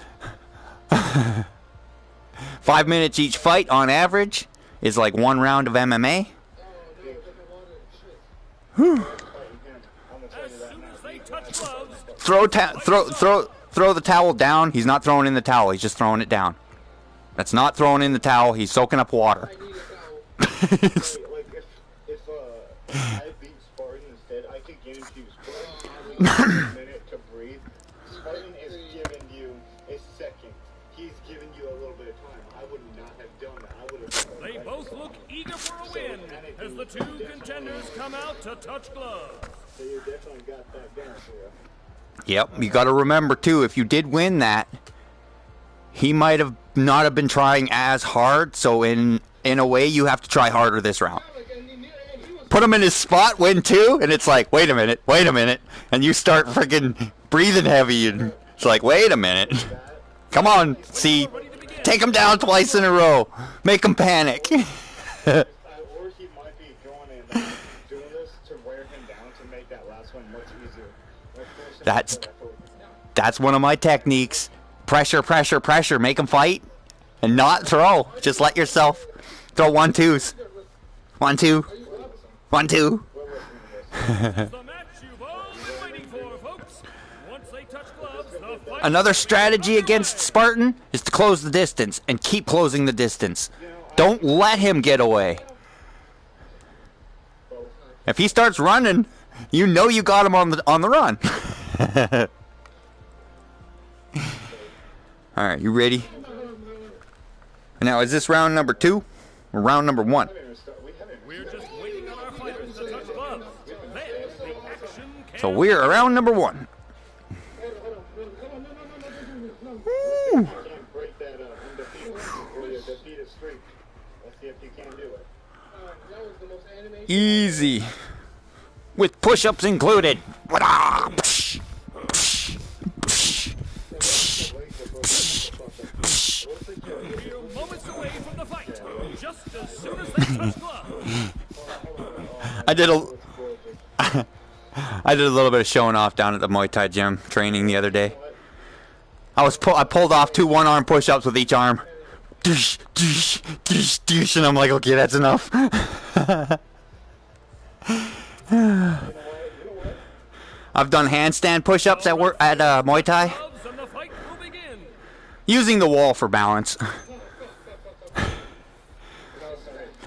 5 minutes each fight on average is like 1 round of MMA. Oh, no, different water and shit. As soon as they touch gloves, Throw the towel down. He's not throwing in the towel. He's just throwing it down. That's not throwing in the towel. He's soaking up water. I need a towel. Like if I beat Spartan instead, I could guarantee you Spartan has a minute to breathe. Spartan is giving you a second. He's giving you a little bit of time. I would not have done that. I would have. they both look eager for a win as the 2 contenders come out to touch gloves. So you definitely got that going for you. Yep. You got to remember too. If you did win that, he might have not have been trying as hard. So in a way, you have to try harder this round. Like, and he was Put him in his spot, win 2, and it's like, wait a minute, and you start freaking breathing heavy, and it's like, wait a minute, come on, see, take him down twice in a row, make him panic. Or he might be going and doing this to wear him down to make that last one much easier. Like, force him That's- to effort. That's one of my techniques. Pressure, pressure, pressure, make him fight, and not throw. Just let yourself throw 1-2s. 1-2, 1-2. The match you've all been waiting for, folks. Once they touch gloves, the fight Another strategy against Spartan is to close the distance and keep closing the distance. Don't let him get away. If he starts running, you know you got him on the run. All right, you ready? Now, is this round number 2 or round number 1? We're just waiting on our fighters to touch gloves. Then the action can So we're around number 1. Woo. Can't break that undefeated streak. Let's see if you can do it. that was the most animated. Easy. With push-ups included. Wada! Psh, psh, psh, psh, psh. We're moments away from the fight. Just as soon as they touch gloves. I did a little bit of showing off down at the Muay Thai gym training the other day. I pulled off 2 one-arm push-ups with each arm. Doosh, doosh, doosh, doosh, and I'm like, okay, that's enough. I've done handstand push-ups at Muay Thai, Gloves and the fight will begin. using the wall for balance.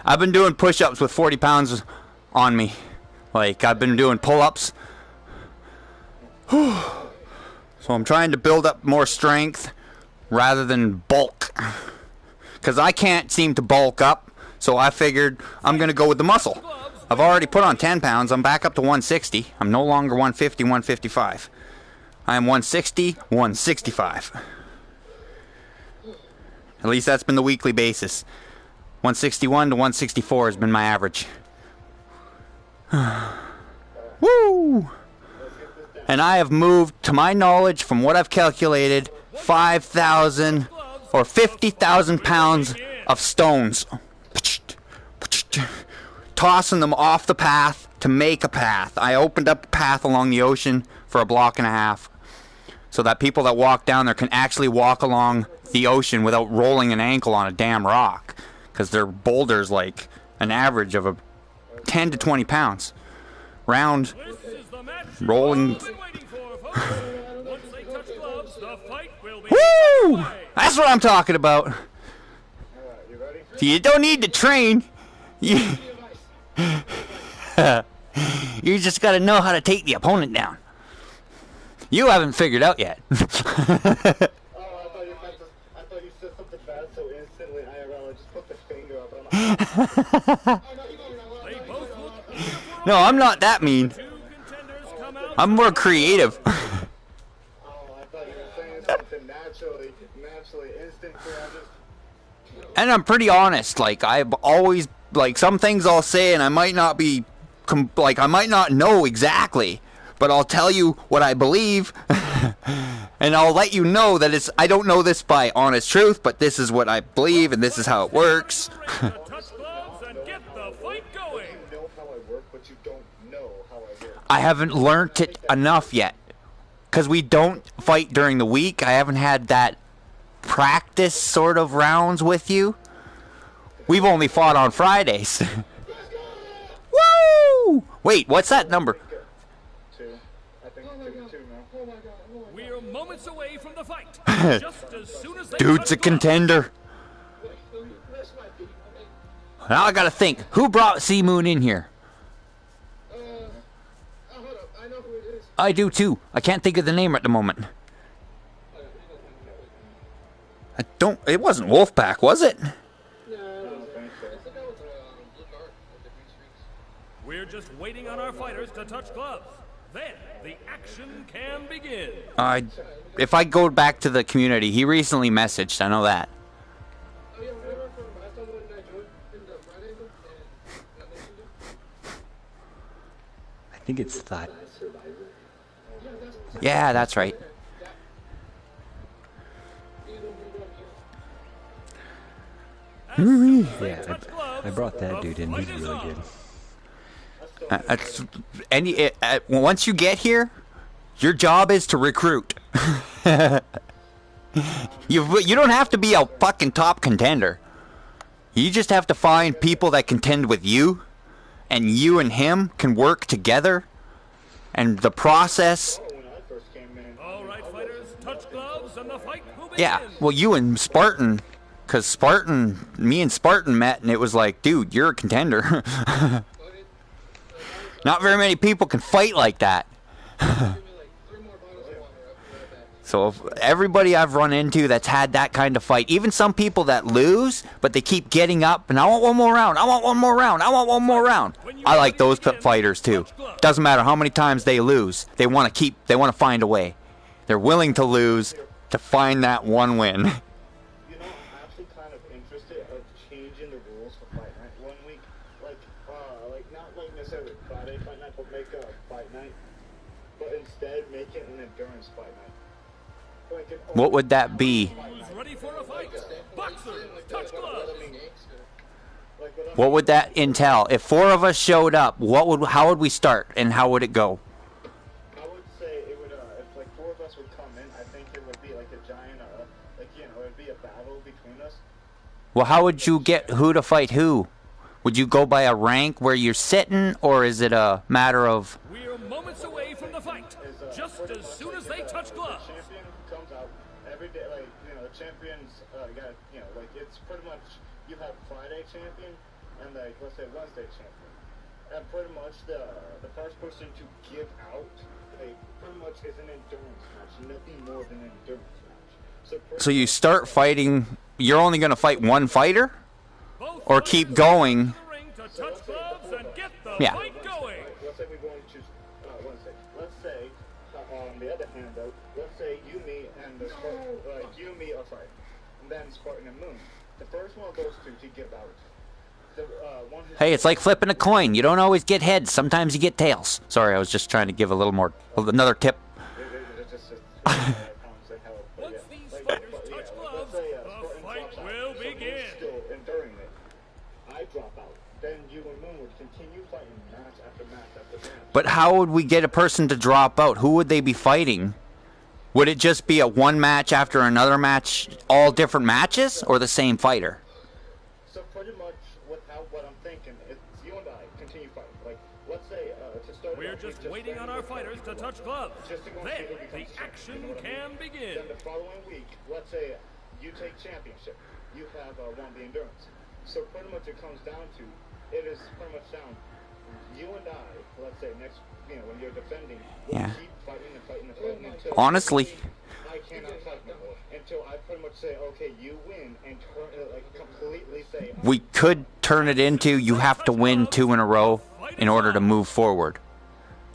I've been doing push-ups with 40 pounds on me. Like, I've been doing pull-ups. So I'm trying to build up more strength rather than bulk. Because I can't seem to bulk up, so I figured I'm going to go with the muscle. I've already put on 10 pounds. I'm back up to 160. I'm no longer 150, 155. I am 160, 165. At least that's been the weekly basis. 161 to 164 has been my average. Woo! And I have moved, to my knowledge, from what I've calculated, 5,000 or 50,000 pounds of stones. Tossing them off the path to make a path. I opened up a path along the ocean for a block and a half so that people that walk down there can actually walk along the ocean without rolling an ankle on a damn rock, because they're boulders like an average of 10 to 20 pounds. Round, This is the match rolling. you've all been waiting for, folks. Once they touch gloves, the fight will be Woo! underway. That's what I'm talking about. Alright, you ready? So you don't need to train. You, you just got to know how to take the opponent down. You haven't figured out yet. Oh, I thought you said something bad so instantly IRL. I just put the finger up. I'm like, They both look eager for a No, I'm not that mean. 2 contenders come out. I'm more creative. oh, I thought you were saying something naturally, instantly. I just. And I'm pretty honest. Like, I've always, like, some things I'll say and I might not be, like, I might not know exactly, but I'll tell you what I believe, and I'll let you know that it's, I don't know this by honest truth, but this is what I believe, and this is how it works. Touch gloves and get the fight going. You know how I work, but you don't know how I work. I haven't learnt it enough yet, because we don't fight during the week. I haven't had that practice sort of rounds with you. We've only fought on Fridays. Woo! Wait, what's that number? I think two now. We're moments away from the fight. Just as soon as they Dude's a touch gloves. contender. Now I gotta think. Who brought Sea Moon in here? Hold up. I know who it is. I do too. I can't think of the name at the moment. I don't. It wasn't Wolfpack, was it? No, it's the guy with the blue card with the green streaks. We're just waiting on our fighters to touch gloves. Then the action can begin. If I go back to the community, he recently messaged. I know that. Oh yeah, remember from last time when I joined in the Friday and I mentioned it? I think it's that. Yeah, that's right. Yeah, I brought that dude in. He's really good. Once you get here, your job is to recruit. You don't have to be a fucking top contender. You just have to find people that contend with you, and you and him can work together. And the process. When I first came in, All right, fighters, touch gloves and the fight will begin. Yeah, well, you and Spartan, because me and Spartan met, and it was like, dude, you're a contender. Not very many people can fight like that. Give me like 3 more bottles of water. I'll be right back. So if everybody I've run into that's had that kind of fight, even some people that lose, but they keep getting up, and I want one more round, I want one more round, I want one more round. I like those fighters too. Doesn't matter how many times they lose, they want to find a way. They're willing to lose to find that one win. you know, I'm actually kind of interested of changing the rules for fight night one week. Like not like necessarily Friday fight night, but make a fight night. But instead, make it an endurance fight night. Like What would that be? Who's ready for a fight? Boxers, touch gloves. What would that entail? If 4 of us showed up, how would we start, and how would it go? I would say it would, if like 4 of us would come in, I think it would be like a giant, it would be a battle between us. Well, how would you get who to fight who? Would you go by a rank where you're sitting, or is it a matter of... We're moments away from the fight. Just as soon as they touch gloves. The champion comes out every day, like, the champions, like, it's pretty much, you have Friday champion, and like, let's say Wednesday champion. And pretty much the first person to give out, like, pretty much is an endurance match, nothing more than an endurance match. So you start fighting, you're only going to fight one fighter? Both Or fighters keep going? to the ring to touch gloves and get the Yeah. fight going. Let's say we go and choose Wednesday. Let's say, on the other hand, though, let's say you, me, and the you, me, and then Spartan and Moon. The first one of those two to give out. The one who's Hey, it's like flipping a coin. You don't always get heads. Sometimes you get tails. Sorry, I was just trying to give another tip. Once these fighters touch gloves, the fight will begin. Still enduring it. I drop out. Then you and Moon would continue fighting match after match after match. But how would we get a person to drop out? Who would they be fighting? Would it just be a one match after another match, all different matches, or the same fighter? So pretty much what I'm thinking is you and I continue fighting. Like, let's say to start We're off, we just waiting on our fighters to touch gloves. Just to go Then see who the becomes action champion, you know what I can mean? begin. Then the following week, let's say you take championship. You have won the endurance. So pretty much it comes down to, it is pretty much down, you and I, let's say next, when you're defending, we'll Yeah. keep fighting and fighting and fighting until Honestly. I cannot fight no more. Until I pretty much say, okay, you win, and completely say, We could turn it into you have to win 2 in a row in order to move forward.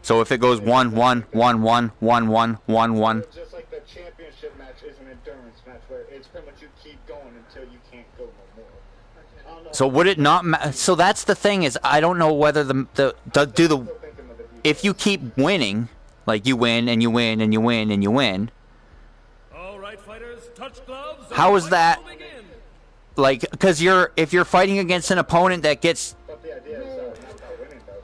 So if it goes 1-1, 1-1, 1-1, 1-1, just like the championship match is an endurance match where it's pretty much you keep going until you can't go no more. So would it not? So that's the thing is, I don't know whether if you keep winning, like you win and you win and you win and you win. All right, fighters, touch gloves. How is that? Like, because if you're fighting against an opponent that gets.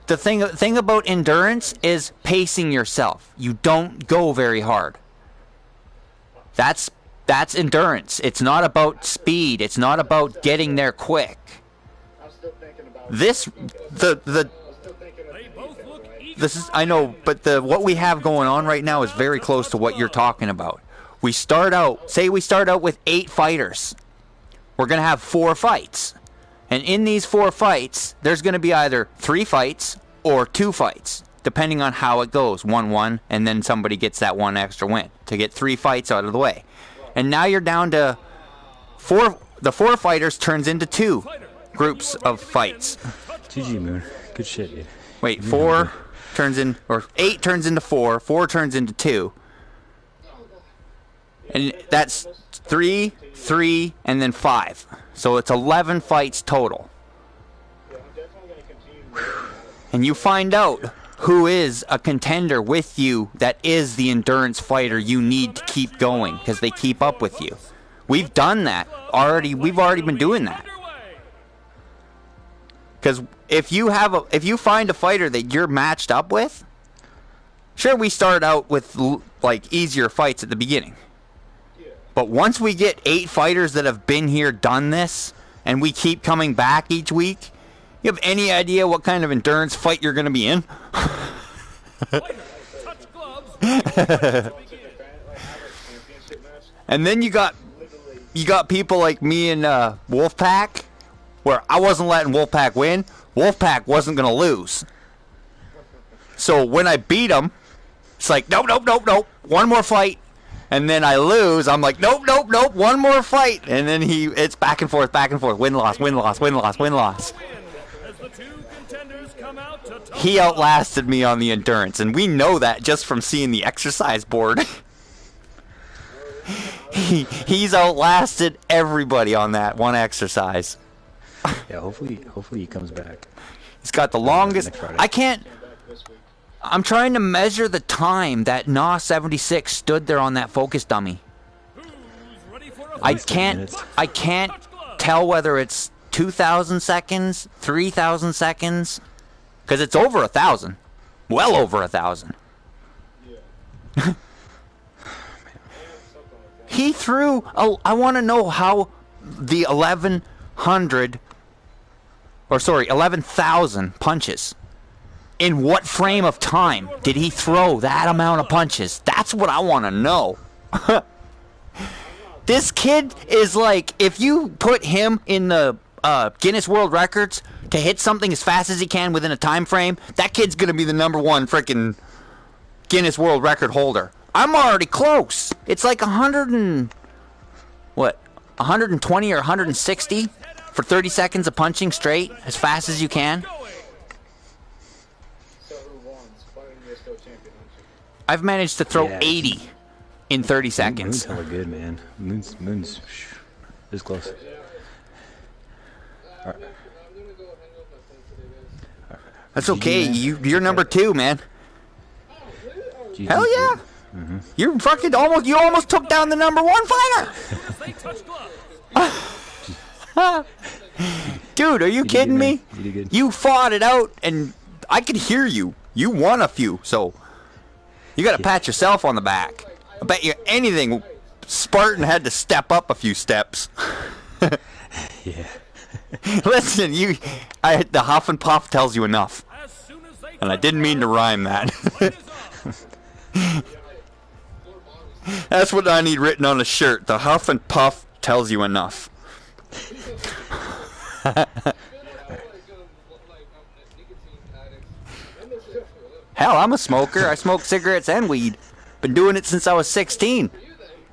The thing about endurance is pacing yourself. You don't go very hard. That's endurance. It's not about speed. It's not about getting there quick. This is, I know, but what we have going on right now is very close to what you're talking about. We start out with 8 fighters. We're going to have 4 fights. And in these 4 fights, there's going to be either 3 fights or 2 fights, depending on how it goes. 1-1, and then somebody gets that 1 extra win to get 3 fights out of the way. And now you're down to 4. The 4 fighters turns into 2 groups of fights. GG, Moon. Good shit, dude. Wait, 4 turns in, or 8 turns into 4. 4 turns into 2. And that's 3, 3, and then 5. So it's 11 fights total. And you find out who is a contender with you that is the endurance fighter you need to keep going because they keep up with you. We've done that already. We've already been doing that. Because if you find a fighter that you're matched up with, sure, we start out with like easier fights at the beginning. But once we get 8 fighters that have been here, done this, and we keep coming back each week, you have any idea what kind of endurance fight you're going to be in? And then you got people like me and Wolfpack, where I wasn't letting Wolfpack win. Wolfpack wasn't going to lose. So when I beat him, it's like, nope, one more fight. And then I lose. I'm like, nope, one more fight. And then it's back and forth, win, loss. He outlasted me on the endurance, and we know that just from seeing the exercise board. He's outlasted everybody on that one exercise. Yeah, hopefully he comes back. He's got the longest. I'm trying to measure the time that Na 76 stood there on that focus dummy. I can't tell whether it's 2,000 seconds, 3,000 seconds, because it's over 1,000, well over 1,000. He threw. I want to know how the 11,000 punches. In what frame of time did he throw that amount of punches? That's what I want to know. This kid is like, if you put him in the Guinness World Records to hit something as fast as he can within a time frame, that kid's going to be the #1 freaking Guinness World Record holder. I'm already close. It's like 120 or 160 for 30 seconds of punching straight as fast as you can. I've managed to throw 80 in 30 seconds. Moon's hella good, man. Moon's this close. All right. That's okay. You're #2, man. Hell yeah. Mm-hmm. You almost took down the #1 fighter. Dude, are you kidding me? You did good. You fought it out, and I could hear you. You won a few, so you got to pat yourself on the back. I bet you anything, Spartan had to step up a few steps. Yeah. Listen, the huff and puff tells you enough. And I didn't mean to rhyme that. That's what I need written on a shirt. The huff and puff tells you enough. Hell, I'm a smoker. I smoke cigarettes and weed. Been doing it since I was 16.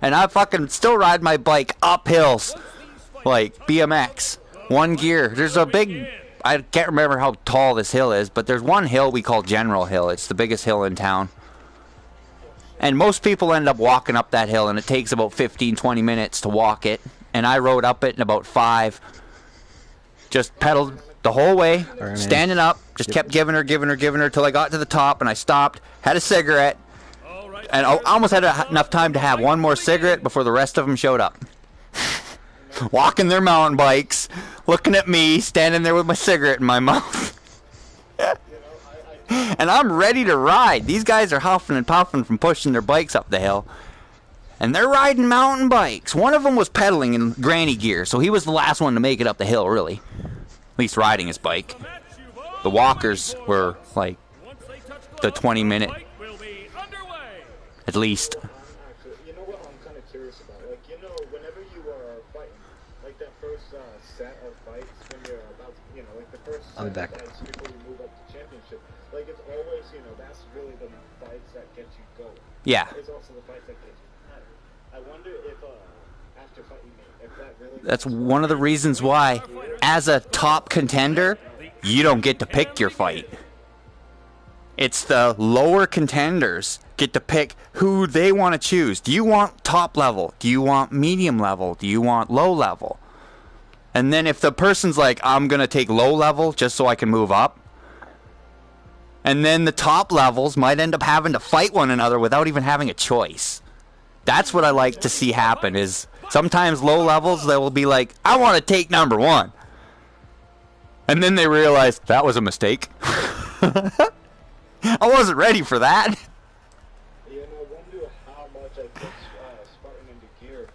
And I fucking still ride my bike up hills. Like BMX. One gear. There's a big... I can't remember how tall this hill is, but there's one hill we call General Hill. It's the biggest hill in town. And most people end up walking up that hill, and it takes about 15-20 minutes to walk it. And I rode up it in about 5. Just pedaled the whole way, All right, standing up, just kept giving her till I got to the top, and I stopped, had a cigarette, and I almost had enough time to have one more cigarette before the rest of them showed up. Walking their mountain bikes, looking at me, standing there with my cigarette in my mouth. And I'm ready to ride. These guys are huffing and puffing from pushing their bikes up the hill. And they're riding mountain bikes. One of them was pedaling in granny gear, so he was the last one to make it up the hill, really. At least riding his bike. The walkers were like the 20-minute, at least. You know what I'm kind of curious about? Like, you know, whenever you are fighting, like that first set of fights when you're about to, you know, like the first I'll be back. fights before you move up to championship, like it's always, you know, that's really the fights that get you going. Yeah. It's also the fights that get you tired. I wonder if after fighting me, if that really. That's one of the reasons why, as a top contender, you don't get to pick your fight. It's the lower contenders get to pick who they want to choose. Do you want top level? Do you want medium level? Do you want low level? And then if the person's like, I'm going to take low level just so I can move up, and then the top levels might end up having to fight one another without even having a choice. That's what I like to see happen, is sometimes low levels, they will be like, I want to take number one. And then they realize, that was a mistake. I wasn't ready for that. You know, I wonder how much I put Spartan into gear.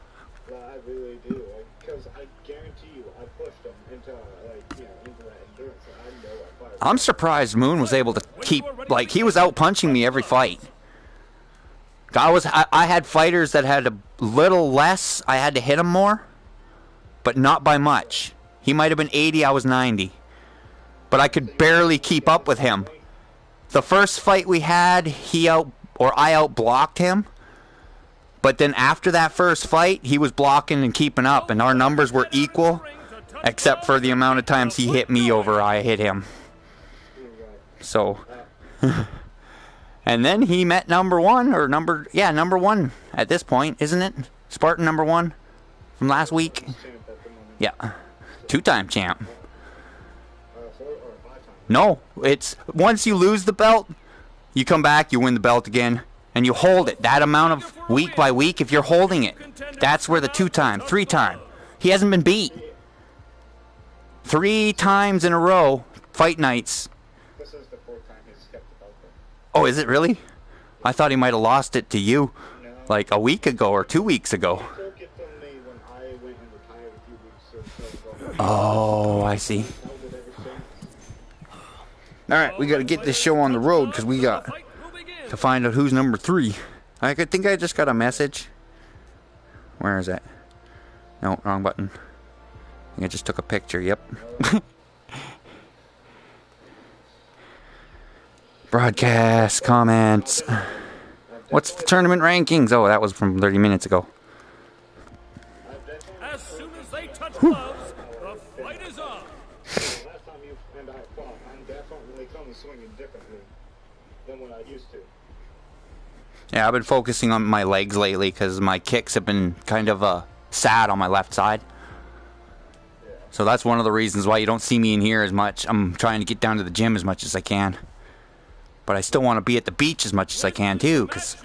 I really do. Because I guarantee you, I pushed them into, like, you know, into that endurance. I know I fired. I'm surprised Moon was able to keep, like, he was out punching me every fight. I had fighters that had a little less. I had to hit him more, but not by much. He might have been 80, I was 90. But I could barely keep up with him. The first fight we had, I out-blocked him. But then after that first fight, he was blocking and keeping up, and our numbers were equal, except for the amount of times he hit me over I hit him. So, and then he met number one at this point, isn't it? Spartan number one from last week. Yeah, 2-time champ. No, it's once you lose the belt, you come back, you win the belt again, and you hold it. That amount of week by week, if you're holding it, that's where the 2-time, 3-time. He hasn't been beat. 3 times in a row, fight nights. This is the 4th time he's kept the belt. Oh, is it really? I thought he might have lost it to you like a week ago or 2 weeks ago. He took it from me when I went and retired a few weeks or so ago. Oh, I see. Alright, we gotta get this show on the road because we got to find out who's number 3. I think I just got a message. Where is that? No, wrong button. I think I just took a picture, yep. Broadcast, comments. What's the tournament rankings? Oh, that was from 30 minutes ago. As soon as they touch gloves, the fight is on. Last time you and I fought, I'm definitely coming swinging differently than what I used to. Yeah, I've been focusing on my legs lately because my kicks have been kind of sad on my left side. So that's one of the reasons why you don't see me in here as much. I'm trying to get down to the gym as much as I can. But I still want to be at the beach as much as I can too, because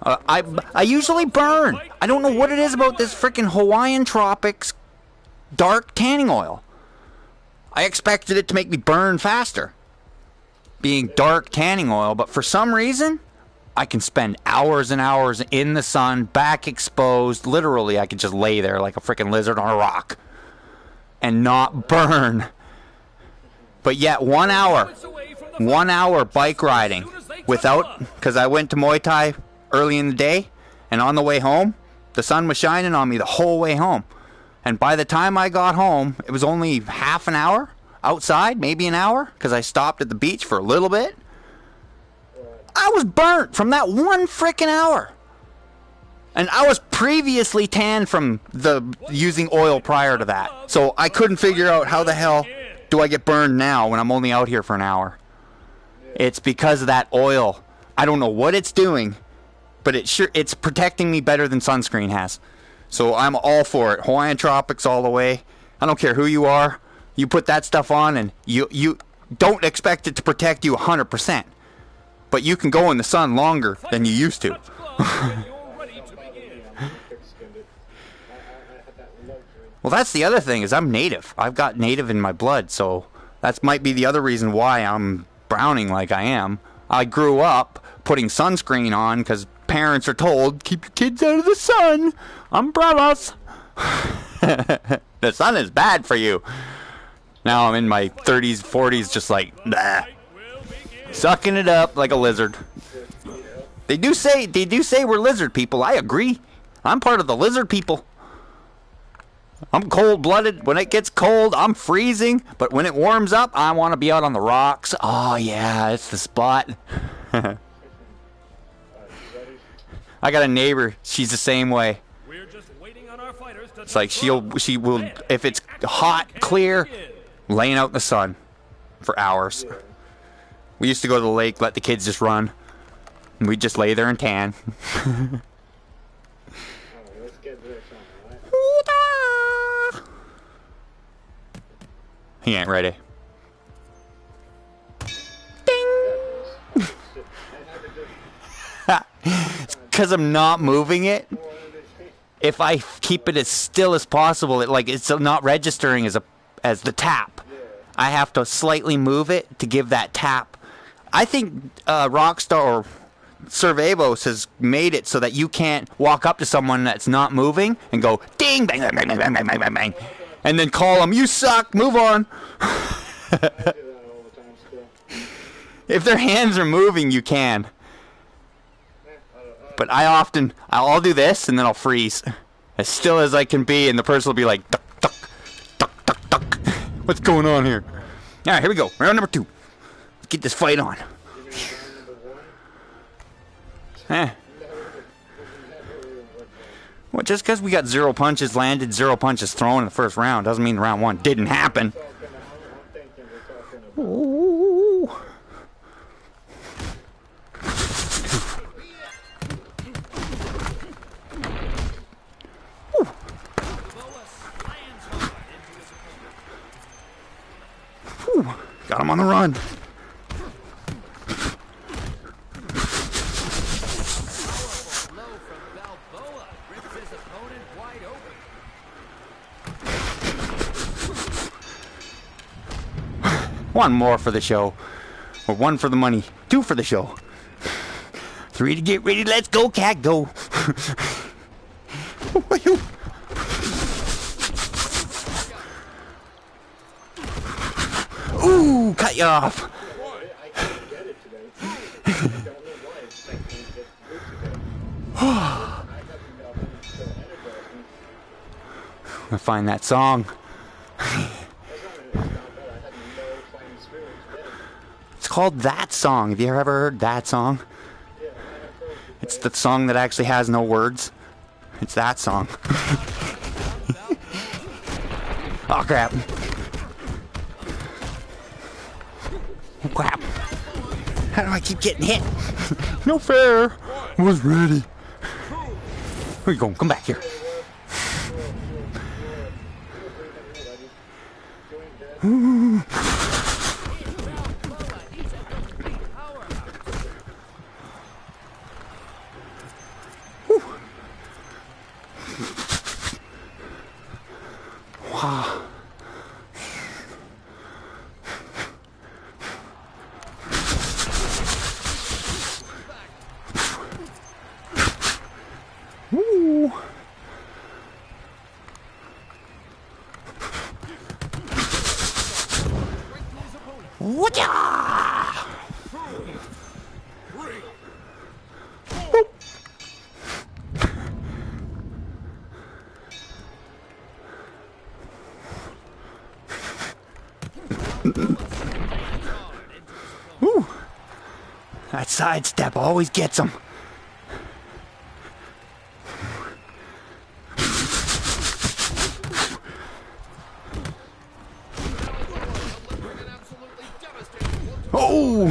I usually burn. I don't know what it is about this freaking Hawaiian Tropics dark tanning oil. I expected it to make me burn faster, being dark tanning oil, but for some reason, I can spend hours and hours in the sun, back exposed. Literally, I could just lay there like a freaking lizard on a rock and not burn. But yet, 1 hour bike riding without, because I went to Muay Thai early in the day, and on the way home, the sun was shining on me the whole way home. And by the time I got home, it was only half an hour outside, maybe an hour, because I stopped at the beach for a little bit. I was burnt from that one freaking hour. And I was previously tanned from using oil prior to that. So I couldn't figure out how the hell do I get burned now when I'm only out here for an hour. It's because of that oil. I don't know what it's doing, but it's protecting me better than sunscreen has. So I'm all for it. Hawaiian Tropics all the way. I don't care who you are. You put that stuff on, and you don't expect it to protect you 100%. But you can go in the sun longer than you used to. Well, that's the other thing, is I'm native. I've got native in my blood, so that might be the other reason why I'm browning like I am. I grew up putting sunscreen on because parents are told, keep your kids out of the sun. Umbrellas. The sun is bad for you. Now I'm in my 30s, 40s, just like, nah, sucking it up like a lizard. They do say we're lizard people. I agree. I'm part of the lizard people. I'm cold-blooded. When it gets cold, I'm freezing. But when it warms up, I want to be out on the rocks. Oh, yeah, it's the spot. I got a neighbor. She's the same way. We're just waiting on our fighters to It's like she will, if it's hot, clear, laying out in the sun for hours. We used to go to the lake, let the kids just run. And we'd just lay there and tan. He ain't ready. Ding! It's because I'm not moving it. If I keep it as still as possible, it's not registering as the tap. I have to slightly move it to give that tap. I think Rockstar or Servavos has made it so that you can't walk up to someone that's not moving and go ding, bang, bang, bang, bang, bang, bang, bang, bang, and then call them, you suck, move on. If their hands are moving, you can. But I'll do this and then I'll freeze as still as I can be, and the person will be like, duck, duck, duck, duck, duck. What's going on here? All right, here we go. Round number 2. Let's get this fight on. Well, just because we got 0 punches landed, 0 punches thrown in the first round doesn't mean round 1 didn't happen. Ooh. Ooh. Got him on the run. One more for the show. Or 1 for the money. 2 for the show. 3 to get ready. Let's go, cat, go. Ooh, cut you off. I find that song. It's called That Song. Have you ever heard That Song? It's the song that actually has no words. It's that song. Oh, crap. Oh, crap. How do I keep getting hit? No fair. I was ready. Where you going? Come back here. Ooh. Wow. Ooh. Whatcha? Ooh. That sidestep always gets him. Oh!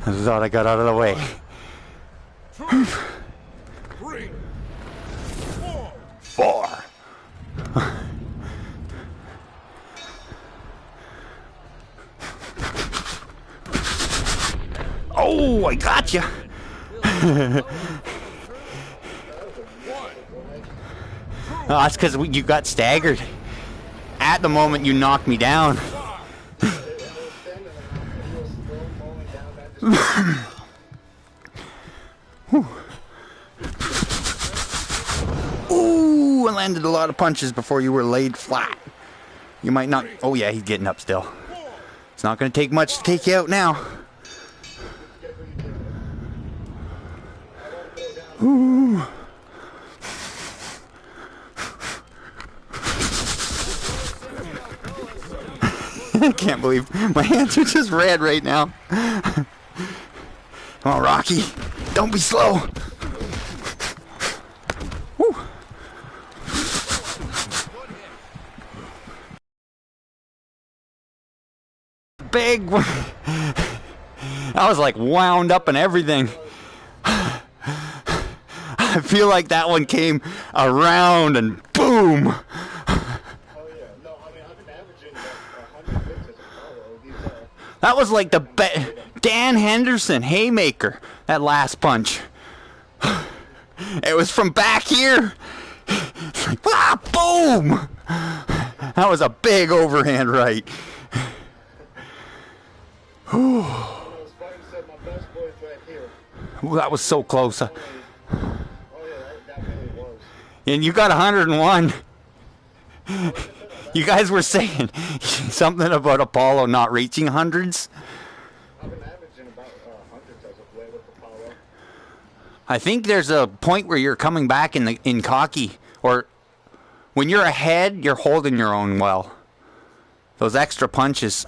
I thought I got out of the way. 3, 4. 4. Oh, I got you. Oh, that's because you got staggered. At the moment, you knocked me down. Ooh, I landed a lot of punches before you were laid flat. You might not. Oh, yeah, he's getting up still. It's not going to take much to take you out now. Ooh. I can't believe my hands are just red right now. Come on, Rocky. Don't be slow. Woo. Big one. I was like wound up and everything. I feel like that one came around and boom. That was like the Dan Henderson haymaker, that last punch. It was from back here. It's like, ah, boom! That was a big overhand right. Ooh, that was so close. And you got 101. You guys were saying something about Apollo not reaching hundreds. I've been averaging about hundreds as of late with Apollo. I think there's a point where you're coming back in cocky, or when you're ahead, you're holding your own well. Those extra punches,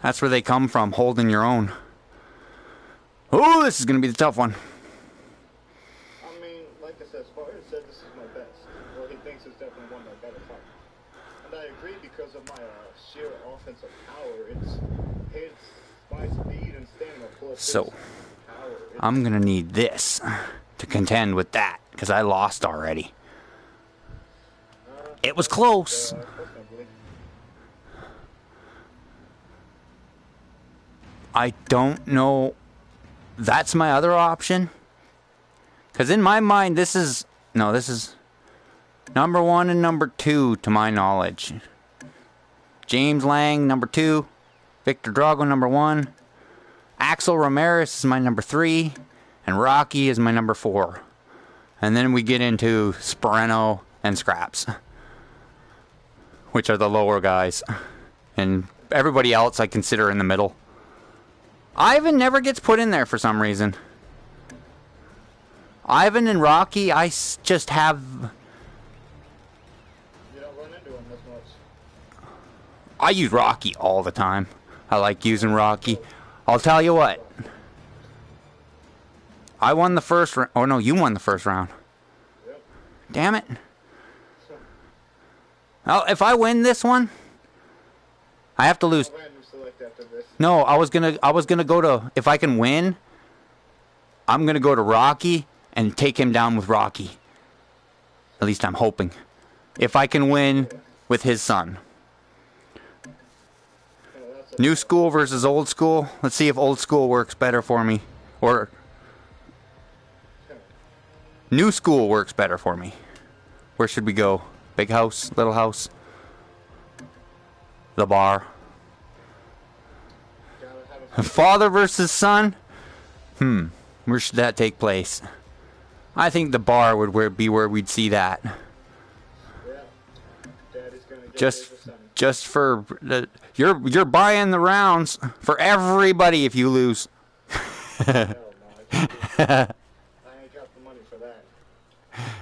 that's where they come from, holding your own. Oh, this is gonna be the tough one. I mean, like I said, Spartan said this is my best. Well, he thinks it's definitely one of my better fights. And I agree because of my sheer offensive power. It's my speed and stamina plus So, power. I'm gonna need this to contend with that, because I lost already. It was close. I don't know. That's my other option. Because in my mind, this is number 1 and number 2 to my knowledge. James Lang, number 2. Victor Drago, number 1. Axel Ramirez is my number 3. And Rocky is my number 4. And then we get into Spareno and Scraps, which are the lower guys. And everybody else I consider in the middle. Ivan never gets put in there for some reason. Ivan and Rocky, just have... You don't run into him this much. I use Rocky all the time. I like using Rocky. I'll tell you what. I won the first round. Oh, no, you won the first round. Yep. Damn it. Well, if I win this one, I have to lose. No, I was gonna go to, if I can win, I'm gonna go to Rocky and take him down with Rocky. At least I'm hoping. If I can win with his son. New school versus old school. Let's see if old school works better for me. Or new school works better for me. Where should we go? Big house? Little house? The bar? Father versus son? Where should that take place? I think the bar would be where we'd see that. Just for you're buying the rounds for everybody if you lose. Hell no, I ain't got the money for that.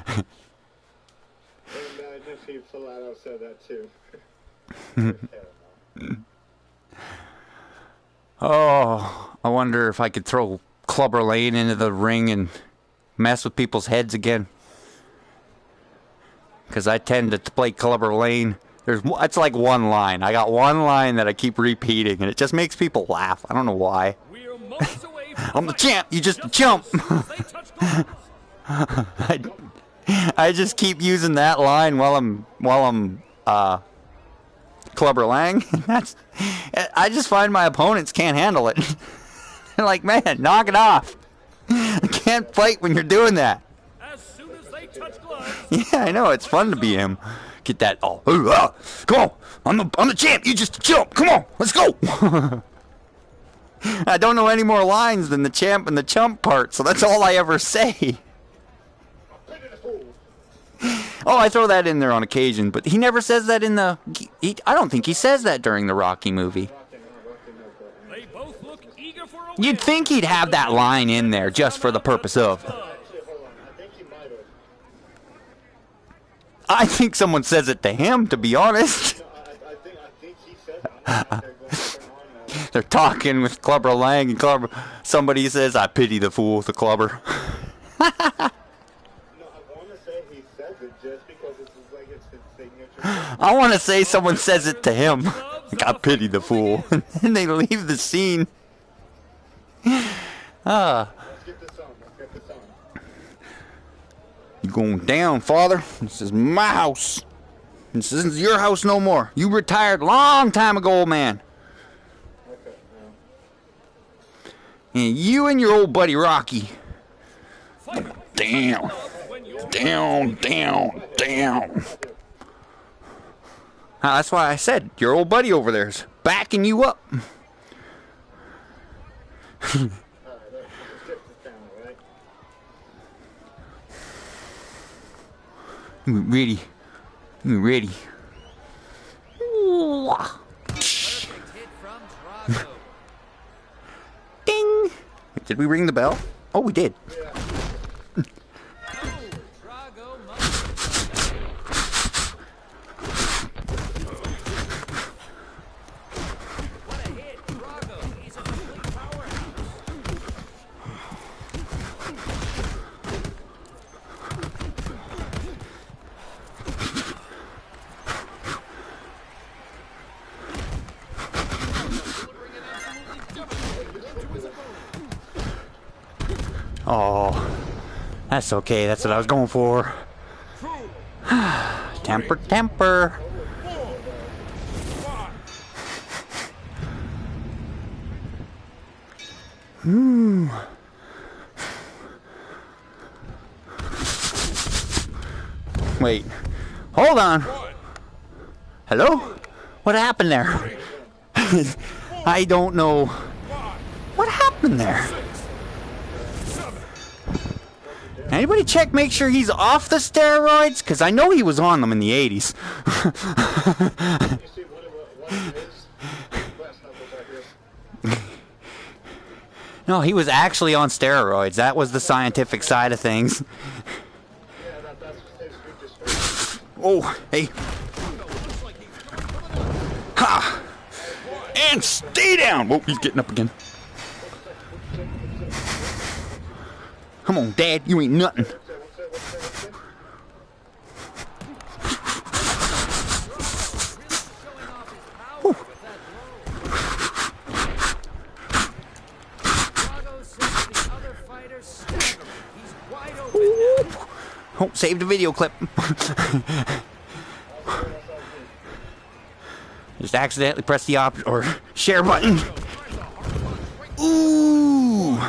And I just he flat out said that too. Hell no. Oh, I wonder if I could throw Clubber Lane into the ring and mess with people's heads again. Because I tend to play Clubber Lane. It's like one line. I got one line that I keep repeating, and it just makes people laugh. I don't know why. I'm the champ. You just jump. I just keep using that line while I'm Clubber Lang. I just find my opponents can't handle it. Like, man, knock it off. I can't fight when you're doing that. As soon as they touch gloves, Yeah, I know. It's fun to be him. Get that all. Come on. I'm the champ. You just jump. Come on. Let's go. I don't know any more lines than the champ and the chump part, so that's all I ever say. Oh, I throw that in there on occasion, but he never says that in the... I don't think he says that during the Rocky movie. they both look eager for a win. You'd think he'd have that line in there just for the purpose of... Actually, hold on. I think he might have. I think someone says it to him, to be honest. No, I think he said it. I'm not sure going to turn on now. They're talking with Clubber Lang, and somebody says, I pity the fool, the Clubber. No, I want to say he says it just because it's like it's his signature. I want to say someone says it to him. Like, I pity the fool. And they leave the scene. Let's get this on. You going down, father? This is my house. This isn't your house no more. You retired long time ago, old man. Okay, And you and your old buddy Rocky. Down. That's why I said your old buddy over there's backing you up. alright, let's get this down, alright? You ready? Ding! Did we ring the bell? Oh, we did. Oh, that's okay. That's what I was going for. Temper. Wait. Hold on. Hello? What happened there? I don't know. What happened there? Anybody check, make sure he's off the steroids? Because I know he was on them in the 80s. You see what it is? Last numbers right here. No, he was actually on steroids. That was the scientific side of things. Yeah, that's his just Oh, hey. Ha! And stay down! Whoa, he's getting up again. Come on, Dad. You ain't nothing. Whew. Oh, save the video clip. Just accidentally press the or share button. Ooh!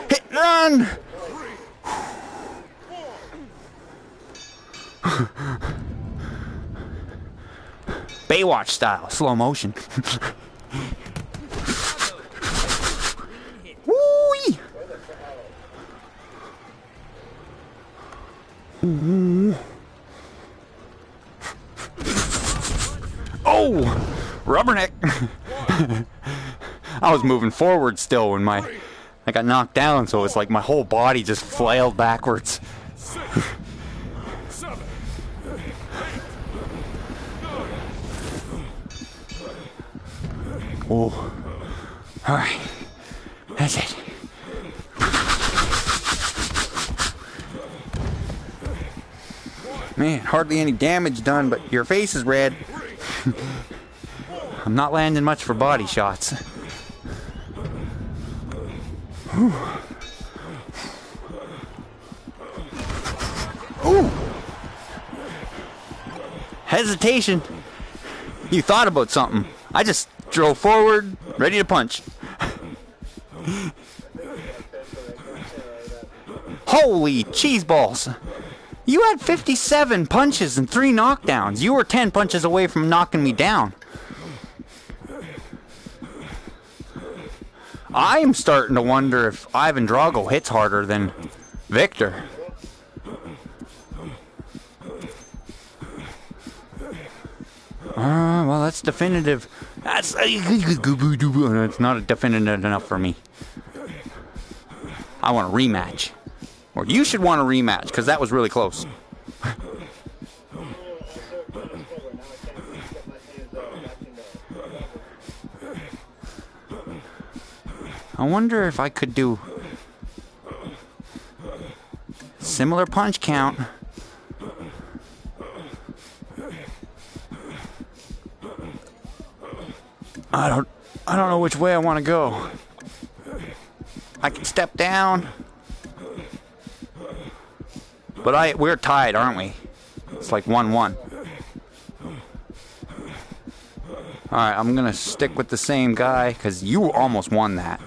Hit and run! Baywatch style, slow motion. Woo-wee! Oh! Rubberneck! I was moving forward still when I got knocked down, so it's like my whole body just flailed backwards. 6, 7, 8, 9. Oh. Alright. That's it. Man, hardly any damage done, but your face is red. I'm not landing much for body shots. Ooh! Hesitation. You thought about something. I just drove forward, ready to punch. Holy cheese balls! You had 57 punches and 3 knockdowns. You were 10 punches away from knocking me down. I'm starting to wonder if Ivan Drago hits harder than Victor. Well, that's definitive. That's not definitive enough for me. I want a rematch. Or you should want a rematch, because that was really close. I wonder if I could do similar punch count. I don't know which way I want to go. I can step down. But we're tied, aren't we? It's like 1-1. Alright, I'm gonna stick with the same guy, because you almost won that.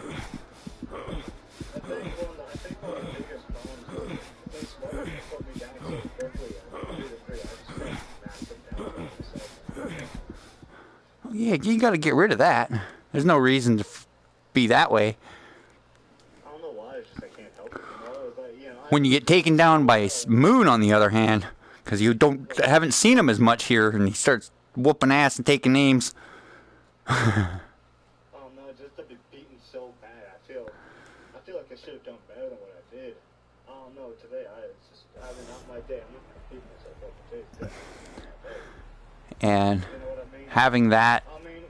Yeah, you gotta get rid of that. There's no reason to be that way. I don't know why, it's just I can't help it. When you get taken down by Moon, on the other hand, because you haven't seen him as much here, and he starts whooping ass and taking names. Oh no, just to be beaten so bad, I feel like I should have done better than what I did. I don't know, today it's just having not my day. I'm not gonna beat myself up today. And you know what I mean? having that, I mean,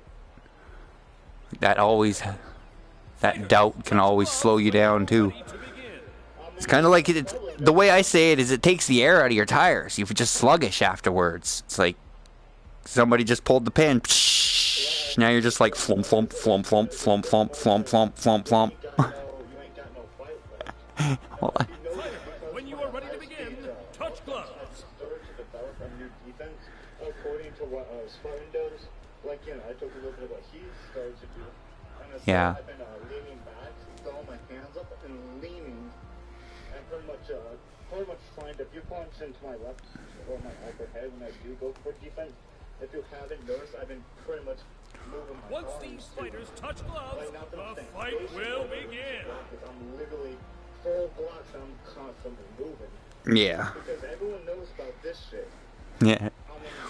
that doubt can always slow you down too. It's kind of like the way I say it is, it takes the air out of your tires. You're just sluggish afterwards. It's like somebody just pulled the pin. Now you're just like flump, flump, flump, flump, flump, flump, flump, flump, flump, flump. Well, When you are ready to begin, touch gloves. started to develop a new defense according to what Spartan does. Like, I took a look at what he started to do. And Yeah. I've been leaning back, throwing my hands up, and leaning, and pretty much find if you punch into my left or my upper head when I do go for defense, if you haven't noticed, I've been pretty much moving my Once arms these too. fighters touch gloves, Like, not that I'm the staying fight patient, will but begin. I'm literally full blocks and I'm constantly moving. yeah. Because everyone knows about this shit. Yeah.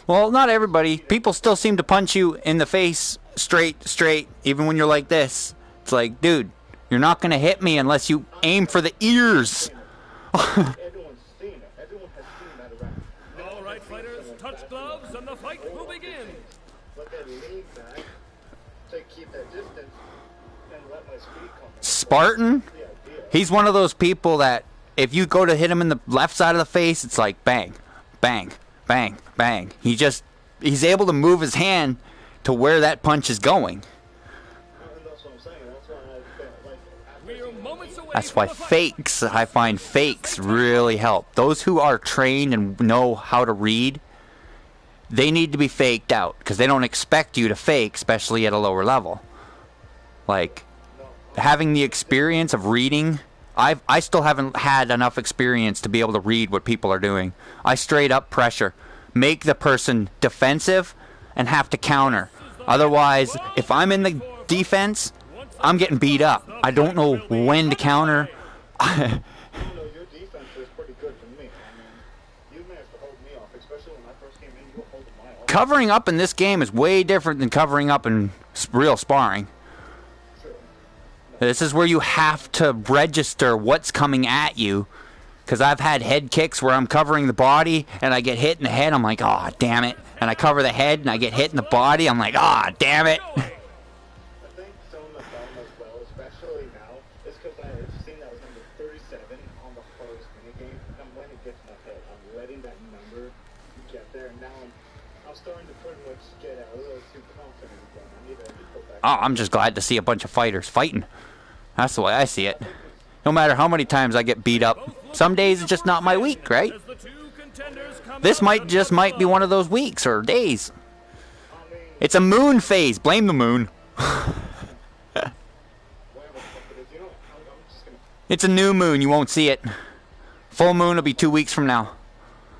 Well, not everybody. People still seem to punch you in the face straight, even when you're like this. It's like, dude, you're not going to hit me unless you aim for the ears. Everyone's seen it. Everyone has seen that around. All right, fighters, touch gloves, and the fight will begin. Like I lean back to keep that distance and let my speed come. Spartan, The idea. he's one of those people that if you go to hit him in the left side of the face, it's like bang, bang, bang, bang. He's able to move his hand to where that punch is going. And that's what I'm saying. That's why I've been like. We're moments away That's from why the fight. fakes, I find fakes really help. Those who are trained and know how to read, they need to be faked out because they don't expect you to fake, especially at a lower level. Like, having the experience of reading, I still haven't had enough experience to be able to read what people are doing. I straight up pressure, make the person defensive and have to counter. Otherwise, if I'm in the defense, I'm getting beat up. I don't know when to counter. Your defense was pretty good for me. I mean, you managed to hold me off, especially when I first came in. You were holding my off. Covering up in this game is way different than covering up in real sparring. This is where you have to register what's coming at you. Because I've had head kicks where I'm covering the body and I get hit in the head. I'm like, oh, damn it. And I cover the head and I get hit in the body. I'm like, ah, damn it. I think some of the problem as well, especially now, is because I've seen that was number 37 on the hardest minigame. And when it gets in my head, I'm letting that number get there. And now I'm starting to pretty much get a little too confident again. I need to put back. Oh, I'm just glad to see a bunch of fighters fighting. That's the way I see it. No matter how many times I get beat up, some days it's just not my week, right? As the two contenders come This out might on just the might be floor. one of those weeks or days. It's a moon phase. Blame the moon. Whatever the fuck it is. It's a new moon. You won't see it. Full moon will be 2 weeks from now.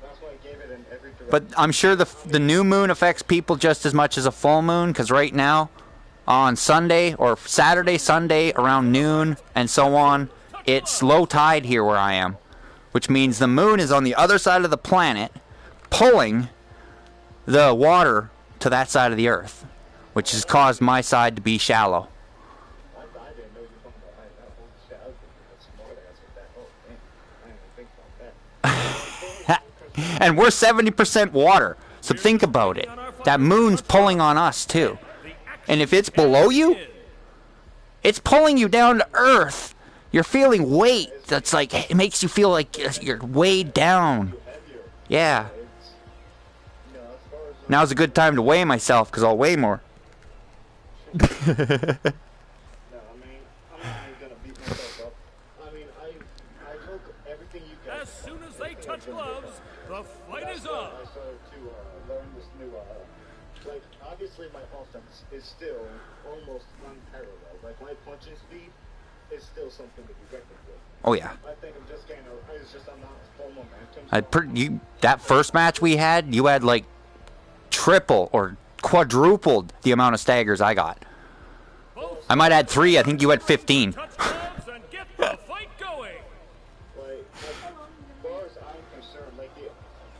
That's why I gave it in every direction. But I'm sure the new moon affects people just as much as a full moon, because right now, on Sunday or Saturday, Sunday, around noon and so on, it's low tide here where I am, which means the moon is on the other side of the planet, pulling the water to that side of the earth, which has caused my side to be shallow. I didn't know you were talking about that whole shit. I was thinking that's smart ass with that. Oh, man. I didn't even think about that. And we're 70% water, so think about it. That moon's pulling on us too. And if it's below you, it's pulling you down to earth. You're feeling weight. That's like, it makes you feel like you're weighed down. Yeah. Now's a good time to weigh myself, because I'll weigh more. No, I mean, I'm not even gonna beat myself up. I mean, I took everything you guys. As soon as they touch gloves, the fight is on. I started to learn this new, like, obviously my offense is still almost unparalleled. Like, my punching speed is still something to be reckoned with. Oh yeah. I think I'm just getting, it's just I'm not full momentum. That first match we had, you had like triple or quadrupled the amount of staggers I got. I might add 3. I think you had 15. Touch gloves and get the fight going. Like, as far as I'm concerned, like, A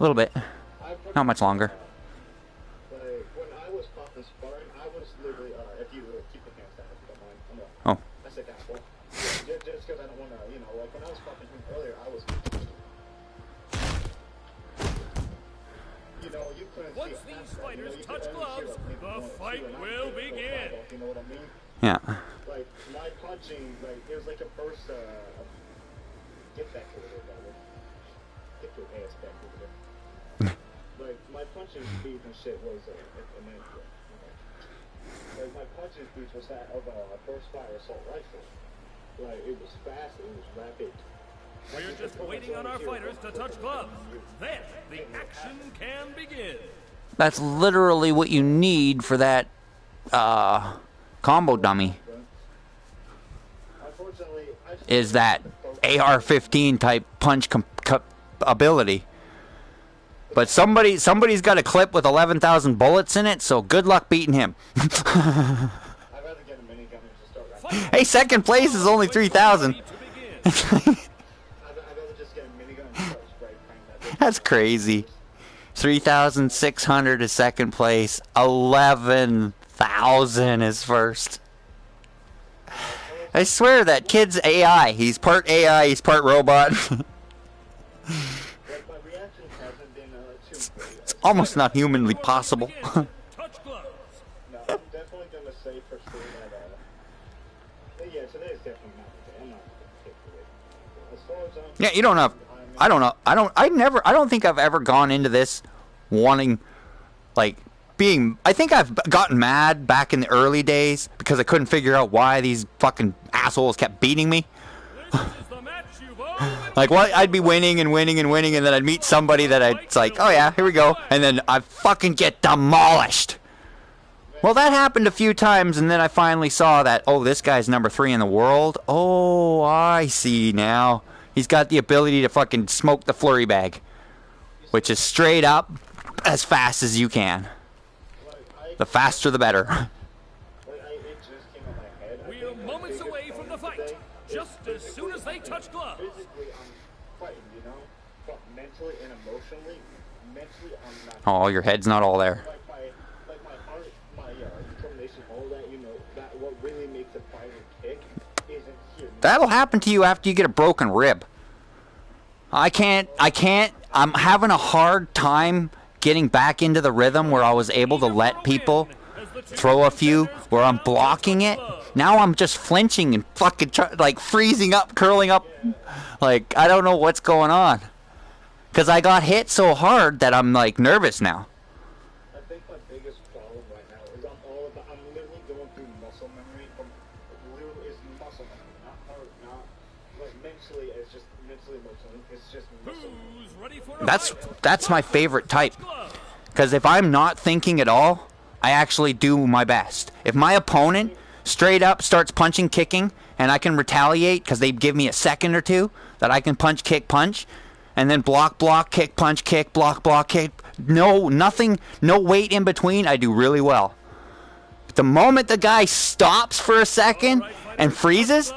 little bit. Not much longer. like, when I was popping sparring, I was literally, if you keep your hands down, if you don't mind. Oh. I said that, well, just because I don't want to, you know, like, when I was popping him earlier, I was, you know, you couldn't see Once it these after, fighters you touch could only gloves, see, like, maybe the 1 or 2, fight and I will couldn't go begin. back, you know what I mean? Yeah. Like, my punching, like, it was like a burst, get back over there, brother. Get your ass back over there. Like, my punching speed and shit was, immense. Like, my punching speed was that of a burst fire assault rifle. Like, it was fast, it was rapid. We're just waiting on our fighters to touch gloves. Then the action can begin. That's literally what you need for that combo dummy. Unfortunately, Is that AR-15 type punch ability. But somebody's got a clip with 11,000 bullets in it, so good luck beating him. I'd rather get a minigun and just start rapping. Hey, second place is only 3,000. I'd rather just get a minigun and start spray painting that. That's crazy. 3,600 is second place. 11,000 is first. I swear that kid's AI. He's part AI, he's part robot. Like, my reaction hasn't been too great. It's almost not humanly possible. Touch gloves. No, I'm definitely gonna say for sure that, yeah, today is definitely not the day. I'm not gonna pick it. As far as Yeah, you don't have. I don't know. I don't think I've ever gone into this wanting, like, being. I think I've gotten mad back in the early days because I couldn't figure out why these fucking assholes kept beating me. This is the match you've all been Like, what? I'd be winning and winning and winning, and then I'd meet somebody that it's like, oh yeah, here we go, and then I fucking get demolished. Well, that happened a few times, and then I finally saw that, oh, this guy's number 3 in the world. Oh, I see now. He's got the ability to fucking smoke the flurry bag, which is straight up as fast as you can. The faster, the better. it just came in my head. We are moments away from the fight. Just as soon as they touch gloves. Physically, I'm fighting, you know? But mentally and emotionally, I'm not. Oh, your head's not all there. Like my heart, my determination, all that, you know, that what really makes a fighter kick isn't here. That'll happen to you after you get a broken rib. I can't. I'm having a hard time getting back into the rhythm where I was able to let people throw a few, where I'm blocking it. Now I'm just flinching and fucking like freezing up, curling up. Like, I don't know what's going on. Because I got hit so hard that I'm like nervous now. I think my biggest problem right now is I'm literally going through muscle memory. Literally, it's muscle memory, not heart, not like mentally. It's just mentally, emotionally. It's just muscle memory. Who's ready for a That's my favorite type. Because if I'm not thinking at all, I actually do my best. If my opponent straight up starts punching, kicking, and I can retaliate because they give me a second or two that I can punch, kick, punch, and then block, block, kick, punch, kick, block, block, kick. No, nothing, no weight in between. I do really well. But the moment the guy stops for a second and freezes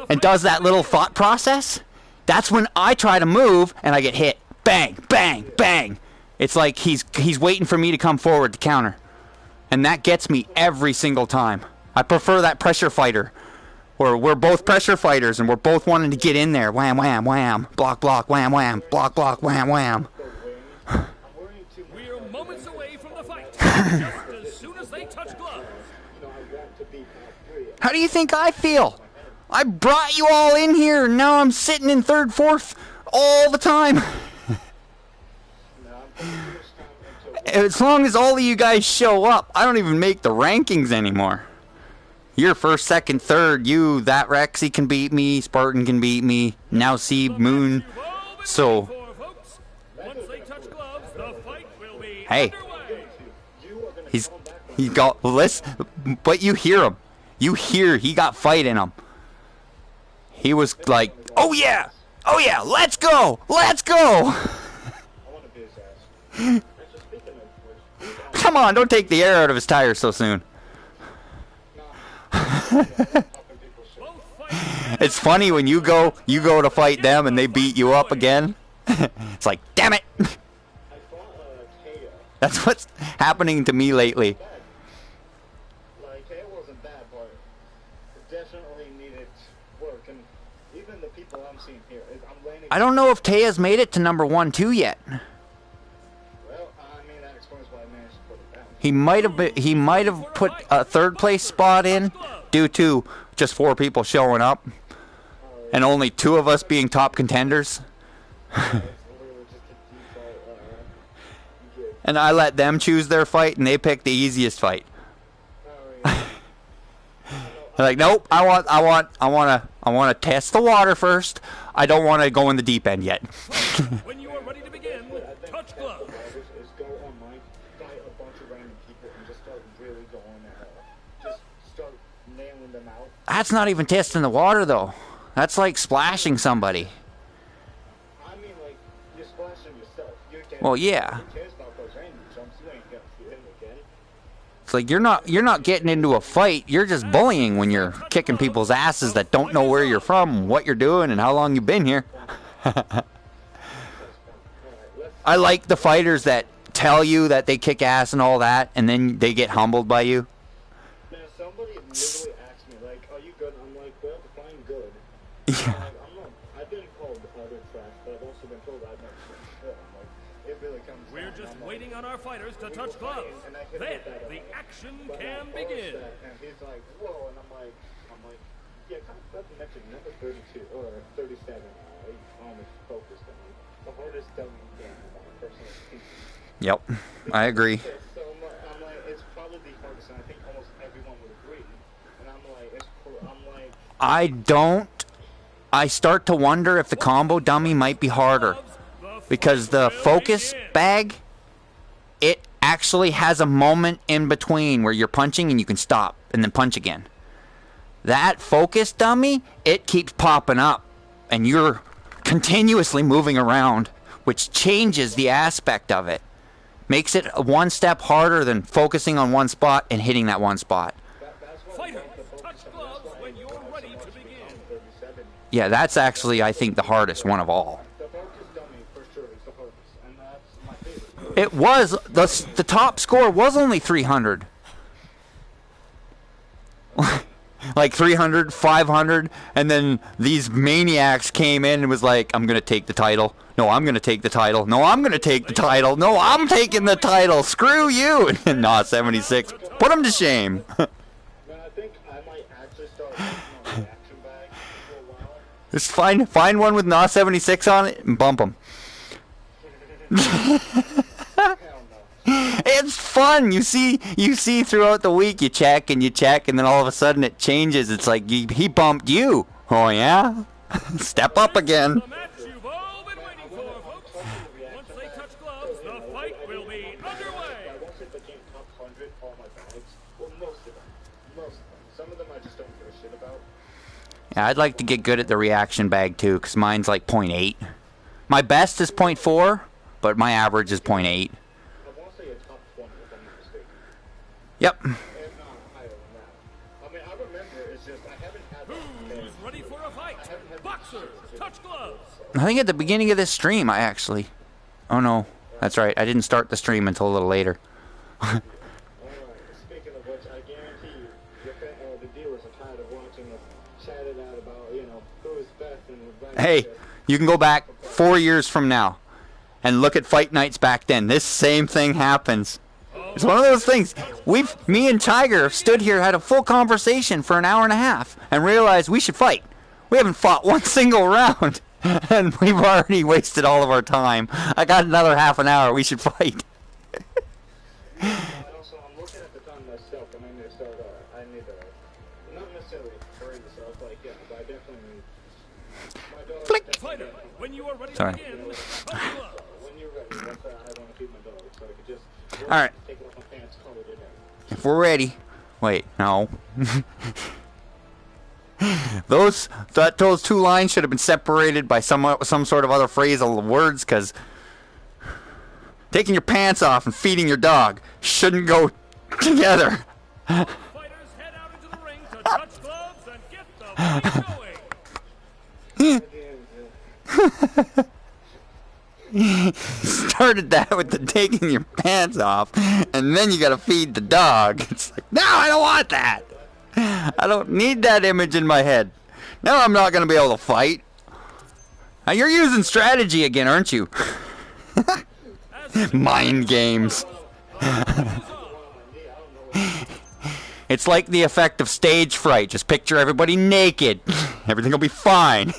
and does that little thought process, that's when I try to move and I get hit. Bang, bang, bang. It's like he's waiting for me to come forward to counter. And that gets me every single time. I prefer that pressure fighter. Where we're both pressure fighters and we're both wanting to get in there. Wham, wham, wham. Block, block, wham, wham. Block, block, wham, wham. We're moments away from the fight. Just as soon as they touch gloves. How do you think I feel? I brought you all in here and now I'm sitting in third, fourth all the time. As long as all of you guys show up, I don't even make the rankings anymore. You're first, second, third. You, that Rexy can beat me. Spartan can beat me. Now Seeb, Moon. So, hey, he got listen, but you hear him. You hear he got fight in him. He was like, oh yeah, let's go. Come on, don't take the air out of his tires so soon. It's funny when you go to fight them and they beat you up again. It's like, damn it. That's what's happening to me lately. Like, it wasn't bad, but it definitely needed work. And even the people I'm seeing here, I'm landing. I don't know if Taya's made it to number 1, 2 yet. Well, I mean, that explains why I managed to put it down. He might have put a third place spot in due to just 4 people showing up and only 2 of us being top contenders. And I let them choose their fight and they picked the easiest fight. They're like, nope, I want to test the water first. I don't want to go in the deep end yet. When you are ready to begin, touch gloves. Is go online, fight a bunch of random people, and just start really going just start nailing them out. That's not even testing the water though. That's like splashing somebody. I mean, like, you're splashing yourself. Well, yeah. Who cares about those random jumps? You ain't gonna see them again. It's like you're not getting into a fight. You're just bullying when you're kicking people's asses that don't know where you're from, what you're doing, and how long you've been here. I like the fighters that tell you that they kick ass and all that, and then they get humbled by you. Man, somebody literally asked me, like, are you good? I'm like, well, define good. Yeah. I'm not, I've been called other trash, but I've also been told I've never been good. I'm like, it really comes We're down. just I'm waiting like, on our fighters to touch gloves. Then the action can begin. And he's like, whoa, and I'm like, yeah, kind of glad to mention number 32, or 37, almost focused on me. The hardest dummy game on a personal team. Yep, I agree. So I'm like, it's probably the hardest, and I think almost everyone would agree. And I'm like, I start to wonder if the combo dummy might be harder. Because the focus bag, it actually has a moment in between where you're punching and you can stop and then punch again. That focus dummy, it keeps popping up and you're continuously moving around, which changes the aspect of it. Makes it one step harder than focusing on one spot and hitting that one spot. Fighters, touch gloves when you're ready to begin. Yeah, that's actually, I think, the hardest one of all. the focus dummy for sure is the hardest, and that's my favorite. It was, the top score was only 300. Like 300, 500, and then these maniacs came in and was like, I'm going to take the title. No, I'm going to take the title. No, I'm going to take the title. No, I'm taking the title. Screw you. And nah, 76. Put him to shame. Man, I think I might actually start working on the action bag for a while. Just find one with nah 76 on it and bump him. Hell no. It's fun. You see throughout the week, you check, and then all of a sudden it changes. It's like he bumped you. Oh yeah? Step up again. The match you've all been waiting for, folks. Once they touch gloves, the fight will be underway. I won't say if I came top 100 all my bags. Well, most of them. Some of them I Yeah, I'd like to get good at the reaction bag too, because mine's like 0.8. My best is 0.4, but my average is 0.8. I want to say a top 20 if I'm not mistaken. Yep. If not higher than that. I mean, I remember, it's just, I haven't had that. Who's ready for a fight? Boxers, touch gloves. I think at the beginning of this stream, I actually... Oh no, that's right. I didn't start the stream until a little later. Alright, speaking of which, I guarantee you, the dealers are tired of watching us chat it out about, you know, who is best and who Hey, you can go back 4 years from now and look at fight nights back then. This same thing happens. It's one of those things. Me and Tiger have stood here, had a full conversation for an hour and a half, and realized we should fight. We haven't fought one single round, and we've already wasted all of our time. I got another half an hour. We should fight. Also, I'm looking at the time myself, and I need to start, not necessarily hurry myself, like, yeah, but I definitely need, my dog, Flick. Fighter, when you are ready Sorry. to begin, touch gloves. when you're ready, that's I want to feed my dog, so I could just, All right. take off my pants, color it in. If we're ready. Wait, no. Those two lines should have been separated by some sort of other phrasal words, because taking your pants off and feeding your dog shouldn't go together. Fighters head out into the ring to touch gloves and get the fight going. Started that with the taking your pants off, and then you gotta feed the dog. It's like, no, I don't want that. I don't need that image in my head. Now I'm not gonna be able to fight. Now you're using strategy again, aren't you? Mind games. It's like the effect of stage fright. Just picture everybody naked. Everything will be fine.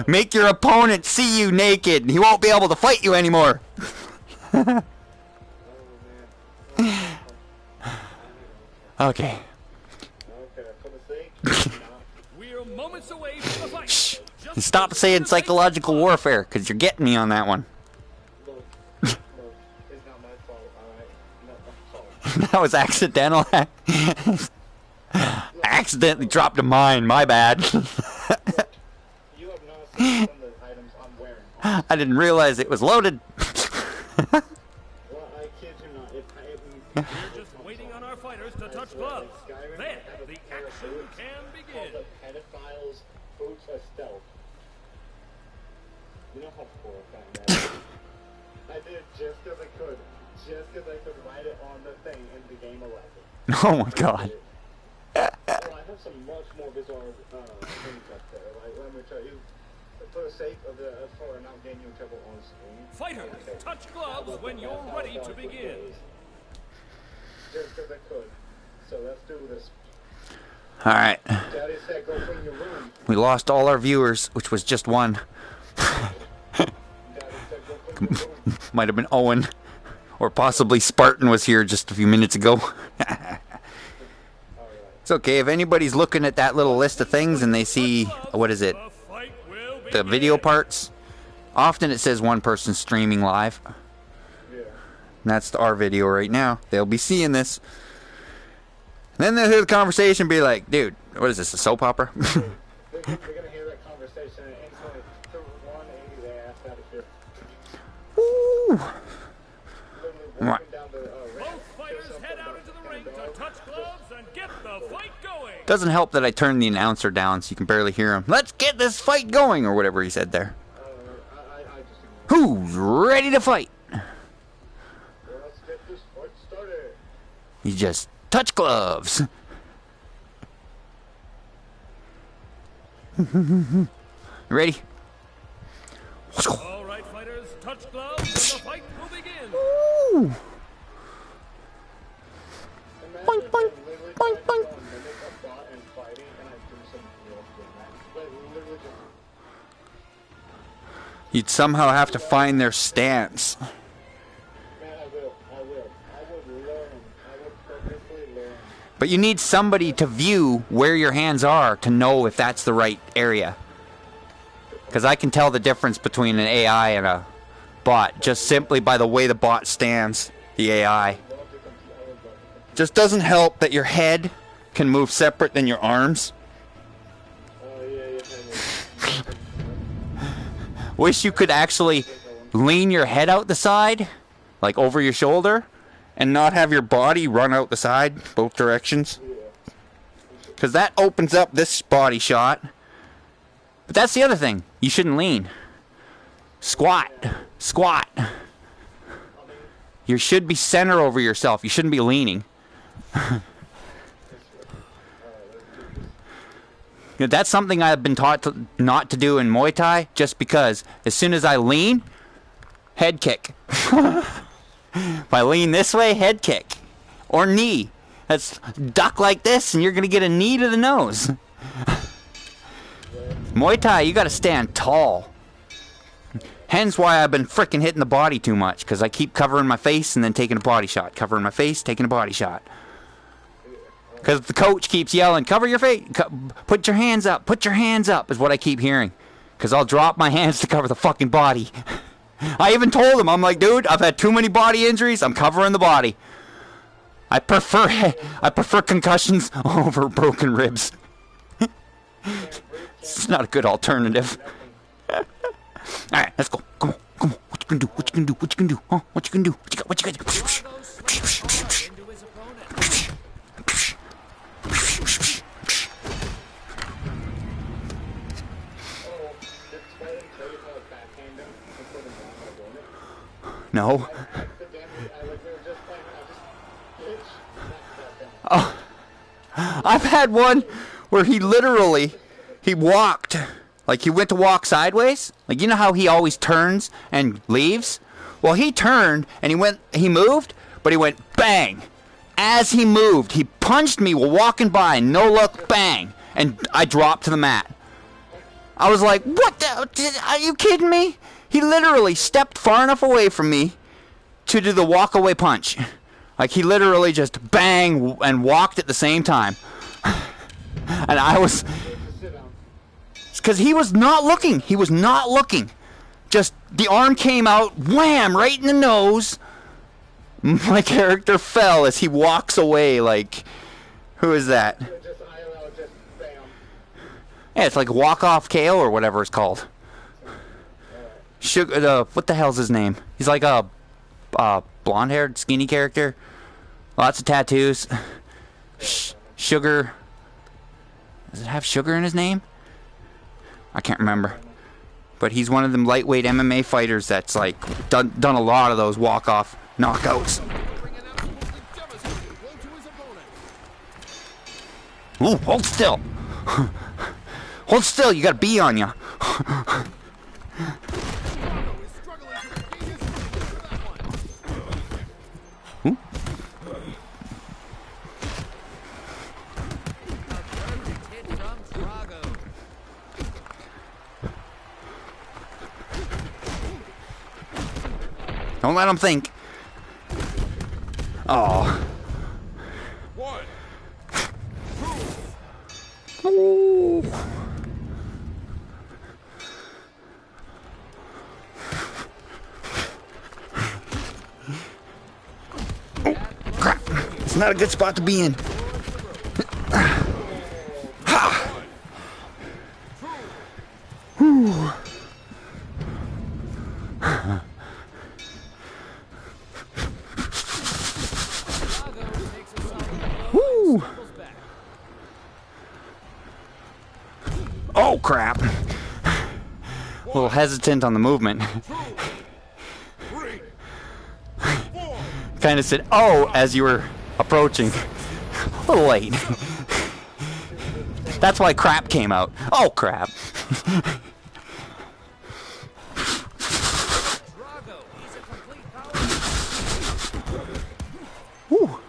Make your opponent see you naked, and he won't be able to fight you anymore. Okay. We're moments away from the fight. Shh. Stop saying psychological warfare, because you're getting me on that one. Look, it's not my fault, alright? Not my fault. That was accidental. I accidentally dropped a mine. My bad. You have not seen some of the items I'm wearing. I didn't realize it was loaded. Well, I kid you not. We're just waiting on our fighters to touch gloves. Then the action can begin. The pedophile's boots of stealth. You know how horrifying that is? I did it just because I could. Just because I could write it on the thing in the game 11. Oh my god. Well, I have some much more bizarre things up there. Like, let me tell you, for the sake of for not getting you in trouble on screen. Fighters, touch gloves when you're ready to begin. Just because I could. So let's do this. Alright. Daddy said go clean your room. We lost all our viewers, which was just one. Daddy said go clean your room. Might have been Owen. Or possibly Spartan was here just a few minutes ago. It's okay. If anybody's looking at that little list of things and they see, what is it? The fight will The begin. video parts. Often it says one person streaming live. Yeah. And that's our video right now. They'll be seeing this. And then they'll hear the conversation and be like, dude, what is this, a soap opera? They're gonna hear that conversation and instantly throw 180 their ass out of here. Ooh. Literally walking down the ramp. Both fighters head out into the ring to touch gloves and get the fight going. Doesn't help that I turned the announcer down so you can barely hear him. Let's get this fight going, or whatever he said there. I just Who's ready to fight? well, let's get this fight started. You just touch gloves. You ready? All right, fighters, touch gloves and the fight will begin. Ooh. Imagine Boink, if boink, I literally boink, tried to boink. go and mimic a bot and fighting and I do some real shit, man. Like, literally just... You'd somehow have to find their stance. Man, I will. I would learn. I would perfectly learn. But you need somebody to view where your hands are to know if that's the right area. Because I can tell the difference between an AI and a bot just simply by the way the bot stands, the AI. Just doesn't help that your head can move separate than your arms. wish you could actually lean your head out the side, like over your shoulder, And not have your body run out the side, both directions. because that opens up this body shot. But that's the other thing. You shouldn't lean. Squat. Squat. You should be center over yourself. You shouldn't be leaning. That's something I've been taught not to do in Muay Thai, just because as soon as I lean, head kick. If I lean this way, head kick. Or knee. That's duck like this and you're going to get a knee to the nose. Muay Thai, you got to stand tall. Hence why I've been frickin' hitting the body too much, because I keep covering my face and then taking a body shot. Covering my face, taking a body shot. Because the coach keeps yelling, cover your face, put your hands up, put your hands up, is what I keep hearing. Because I'll drop my hands to cover the fucking body. I even told him, I'm like, dude, I've had too many body injuries, I'm covering the body. I prefer concussions over broken ribs. It's not a good alternative. Alright, let's go. Come on, come on. What you can do? What you can do? What you can do? Huh? What you can do? What you got? What you got? No. Oh, I've had one where he walked, like he went to walk sideways. Like, you know how he always turns and leaves? Well, he turned and he moved, but he went bang. As he moved, he punched me while walking by, no look, bang, and I dropped to the mat. I was like, what the, are you kidding me? He literally stepped far enough away from me to do the walk away punch. Like, he literally just bang and walked at the same time. And I was, because he was not looking. He was not looking. Just the arm came out, wham, right in the nose. My character fell as he walks away. Like, who is that? Yeah, it's like walk-off KO or whatever it's called. Sugar, what the hell's his name? He's like a blonde-haired, skinny character. Lots of tattoos. Sugar. Does it have sugar in his name? I can't remember. But he's one of them lightweight MMA fighters that's like done a lot of those walk-off knockouts. Ooh, hold still. Hold still, you got a bee on you. Don't let him think. Oh. One. Ooh. Oh, crap. It's not a good spot to be in. Ha. Whew. Woo! Oh crap! A little hesitant on the movement. Kind of said, "Oh," as you were approaching. A little late. That's why crap came out. Oh crap! Woo.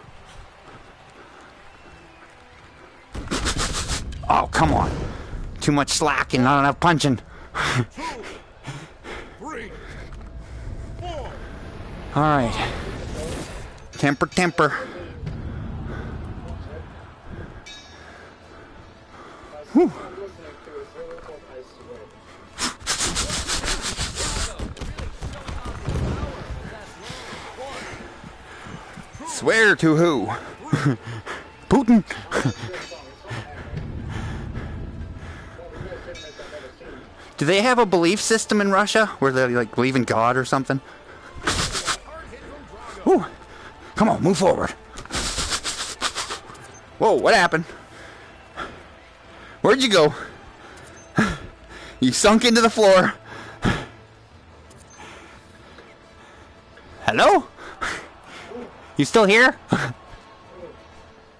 Oh, come on. Too much slack and not enough punching. Alright. Temper, temper. Whew. Swear to who? Putin? Do they have a belief system in Russia where they like believe in God or something? Ooh. Come on, move forward. Whoa, what happened? Where'd you go? You sunk into the floor. Hello? You still here? And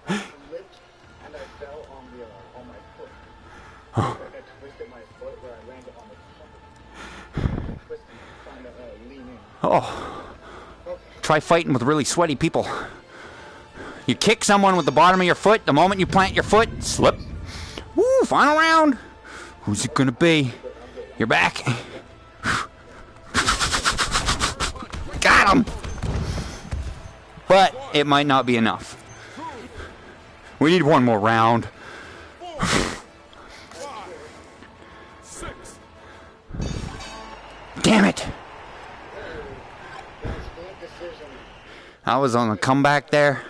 I fell on my foot. I twisted my foot where I landed on the floor. Twisting, trying to lean in. Oh. Try fighting with really sweaty people. You kick someone with the bottom of your foot, the moment you plant your foot, slip. Woo, final round. Who's it gonna be? You're back. Got him! But it might not be enough. We need one more round. Damn it! I was on the comeback there.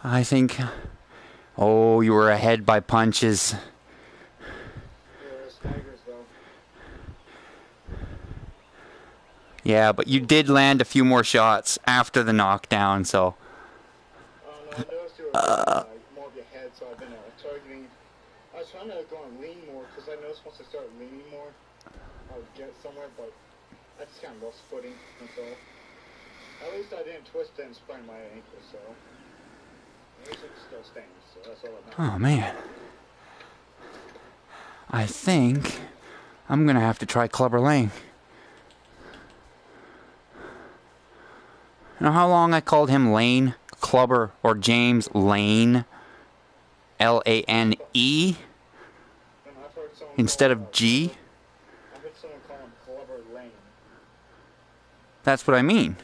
I think. Oh, you were ahead by punches. Yeah, but you did land a few more shots after the knockdown, so. I noticed you were more of your head, so I've been targeting. I was trying to go and lean more, because I noticed once I start leaning more, I would get somewhere, but I just kind of lost footing, and so. At least I didn't twist it and sprain my ankle, so. At least it still stands, so that's all that matters. Oh, man. I think I'm going to have to try Clubber Lane. You know how long I called him Lane? Clubber or James Lane? L-A-N-E? Instead of G? I've heard someone call him Clubber Lane. That's what I mean.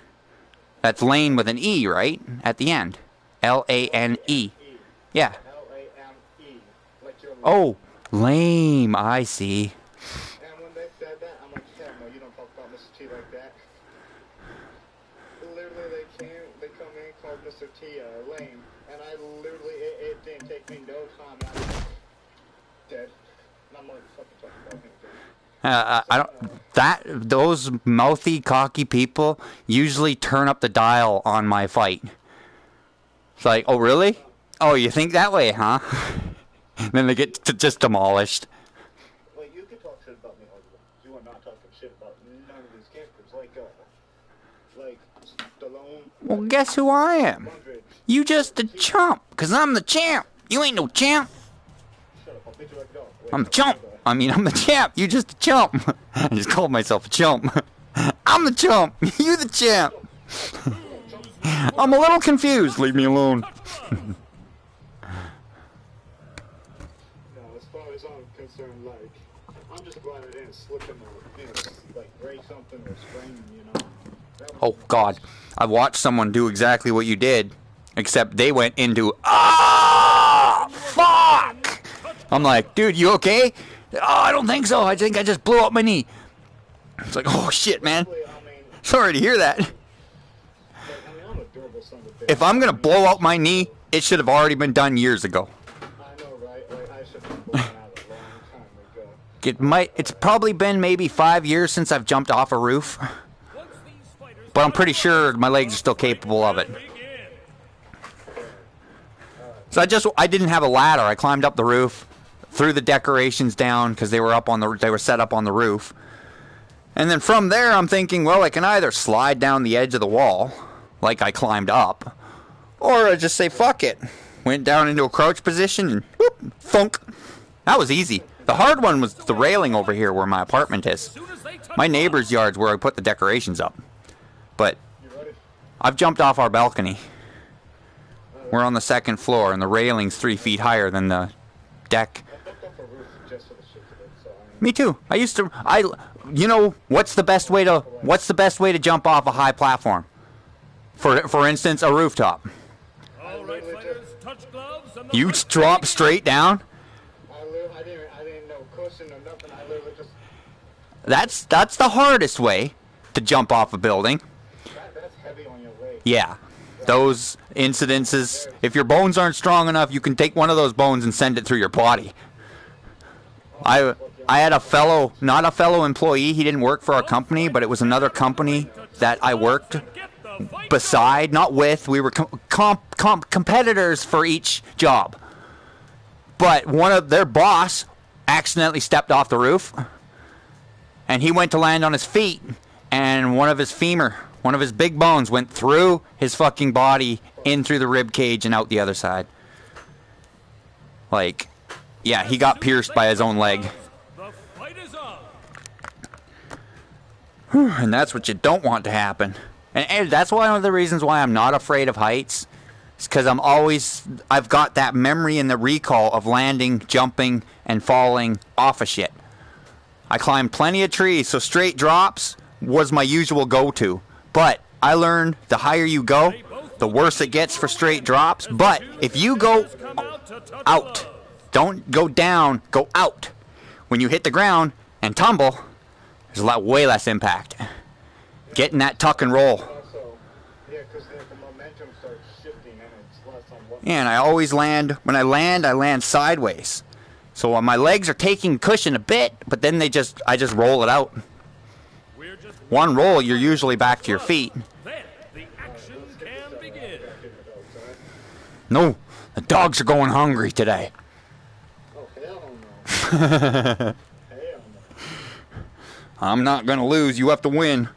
That's Lane with an E, right? At the end. L-A-N-E. Yeah. L-A-M-E. Like you're lame. Oh, lame. I see. And when they said that, I'm like, hell no, you don't talk about Mr. T like that. Literally, they come in, called Mr. T lame, and I literally, it didn't take me no time, and I was dead. And I'm like, fucking talking about him again. I don't. Those mouthy, cocky people usually turn up the dial on my fight. It's like, oh really? Oh, you think that way, huh? Then they get just demolished. Like, you can talk shit about me all you want. You are not talking shit about none of these characters. Like Stallone. Well, guess who I am? You just a chump, 'cause I'm the champ. You ain't no champ. Shut up, I'll beat you like a dog. Wait, I'm the chump. I mean, I'm the champ. You just a chump. I just called myself a chump. I'm the chump. You the champ. I'm a little confused. Leave me alone. No, as far as I'm concerned, like, I'm just glad I didn't slip in the, like, break something or sprain, you know. Oh, God. I watched someone do exactly what you did, except they went into, ah, fuck. I'm like, dude, you okay? Oh, I don't think so. I think I just blew up my knee. It's like, oh, shit, man. Sorry to hear that. I'm a durable son of a bitch. If I'm going to blow out my knee, it should have already been done years ago. I know, right? Like, I should have blown out a long time ago. It's probably been maybe 5 years since I've jumped off a roof. But I'm pretty sure my legs are still capable of it. So I didn't have a ladder. I climbed up the roof, threw the decorations down because they were set up on the roof. And then from there, I'm thinking, well, I can either slide down the edge of the wall, like I climbed up, or I just say, fuck it. Went down into a crouch position and whoop, thunk. That was easy. The hard one was the railing over here where my apartment is. My neighbor's yard's where I put the decorations up. But I've jumped off our balcony. We're on the second floor, and the railing's 3 feet higher than the deck. Me too. You know, what's the best way to jump off a high platform? For instance, a rooftop. All right, fighters, touch gloves and the You fight drop begins. straight down. I didn't know cushion or nothing. I literally just... That's the hardest way to jump off a building. That's heavy on your leg. Yeah. Those incidences, if your bones aren't strong enough, you can take one of those bones and send it through your body. Fuck yeah, I had a fellow, not a fellow employee. He didn't work for our company, but it was another company that I worked beside, not with. We were competitors for each job. But one of their boss accidentally stepped off the roof, and he went to land on his feet, and one of his femur, one of his big bones went through his fucking body, in through the rib cage and out the other side. Like, yeah, he got pierced by his own leg. Whew, and that's what you don't want to happen. And that's one of the reasons why I'm not afraid of heights. It's because I've got that memory and the recall of landing, jumping, and falling off of shit. I climbed plenty of trees, so straight drops was my usual go-to. But I learned the higher you go, the worse it gets for straight drops. But if you go out, don't go down, go out. When you hit the ground and tumble, there's way less impact. Getting that tuck and roll. Yeah, because the momentum starts shifting and it's less on what. Yeah, and I always land, when I land sideways. So my legs are taking cushion a bit, but then I just roll it out. One roll, you're usually back to your feet. Then the action can begin. No, the dogs are going hungry today. Oh, hell no. Hell no. I'm not going to lose. You have to win.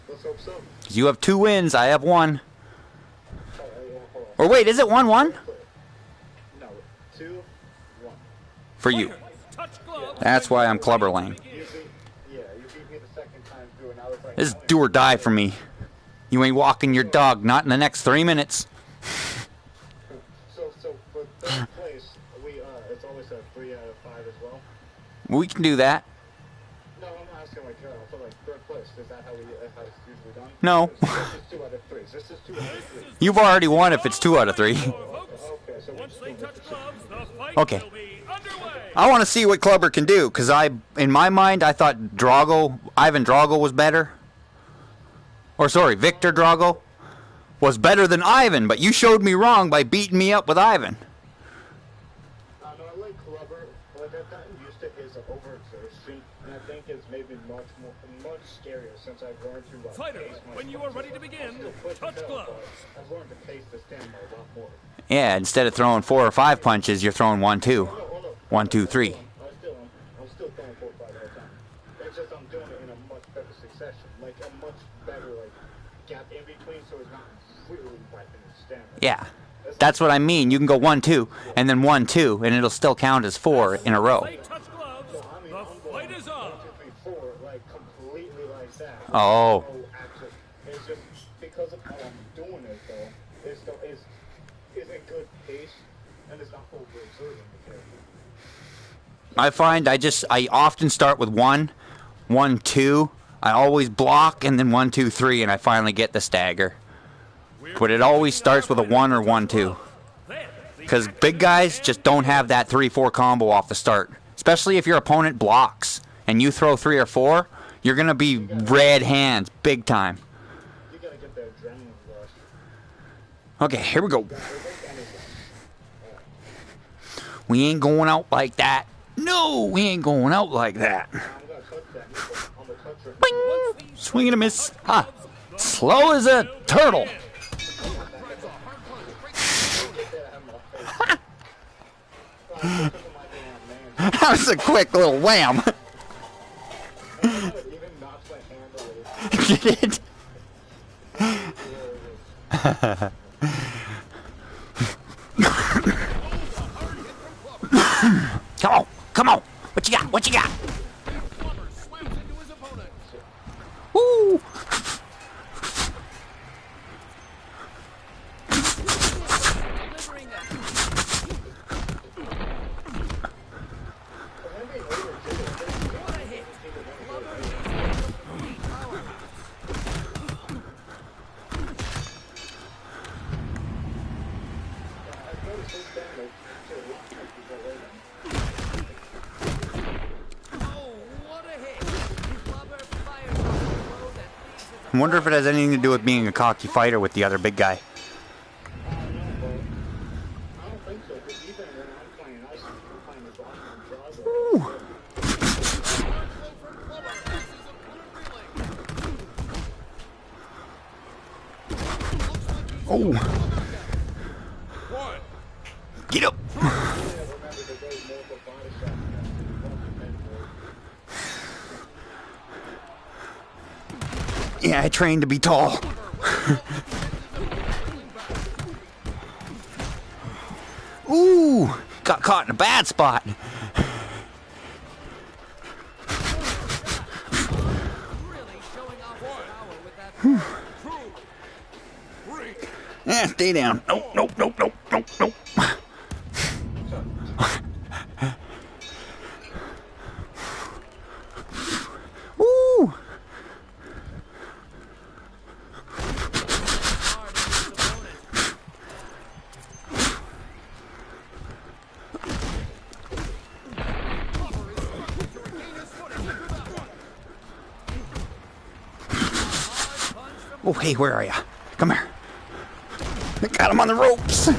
Let's hope so. You have 2 wins. I have 1. Or wait, is it 1-1? No, 2-1. For you. That's why I'm clubberlang. You beat me the second time through, and I was like, This is do or die for me. You ain't walking your dog, not in the next 3 minutes. So for third place, it's always a 3 out of 5 as well. We can do that. No, I'm asking for third place. Is that how it's usually done? No. This is 2 out of 3. This is 2 out of 3. You've already won if it's 2 out of 3. Okay, so Once they touch gloves, the fight Okay. will be underway. I want to see what Clubber can do, because in my mind, I thought Ivan Drago was better. Or sorry, Victor Drago was better than Ivan, but you showed me wrong by beating me up with Ivan. No, I like Clubber, but I've gotten used to his overexertion, and I think it's maybe much scarier since I've learned to Fighter, pace myself. when you are ready to begin, Still quick touch as hell, gloves. but I've learned to pace the stamina a lot more. Yeah, instead of throwing 4 or 5 punches, you're throwing 1, 2. 1, 2, 3. I'm still throwing 4 or 5 at a time. It's just I'm doing it in a much better succession, like a much better gap in between, so it's not really wiping the stamina. Yeah, that's what I mean. You can go 1, 2, and then 1, 2, and it'll still count as 4 in a row. They touch gloves, the fight is on. 1, 2, 3, 4, like completely like that. Oh. No action. It's just because of how I'm doing it, though. It's a good pace, and it's not overexerting the character. I find I often start with 1, 1, 2. I always block, and then 1, 2, 3, and I finally get the stagger. But it always starts with a 1 or 1, 2. Because big guys just don't have that 3-4 combo off the start. Especially if your opponent blocks and you throw 3 or 4, you're going to be red hands big time. You gotta get that adrenaline rush. Okay, here we go. We ain't going out like that. No, we ain't going out like that. I'm gonna touch that on the touch right Bing! Swing and a miss. Ha! Slow as a turtle. That was a quick little wham. even knocks my hand away. Did it? Come on, come on. What you got? What you got? Woo! I wonder if it has anything to do with being a cocky fighter with the other big guy. I don't think so, because even when I'm playing, I'm playing Ooh. Oh. Get up. Yeah, I trained to be tall. Ooh, got caught in a bad spot. Yeah, stay down. Nope, nope, nope, nope, nope, nope. Ooh. Oh, hey, where are ya? Come here. I got him on the ropes.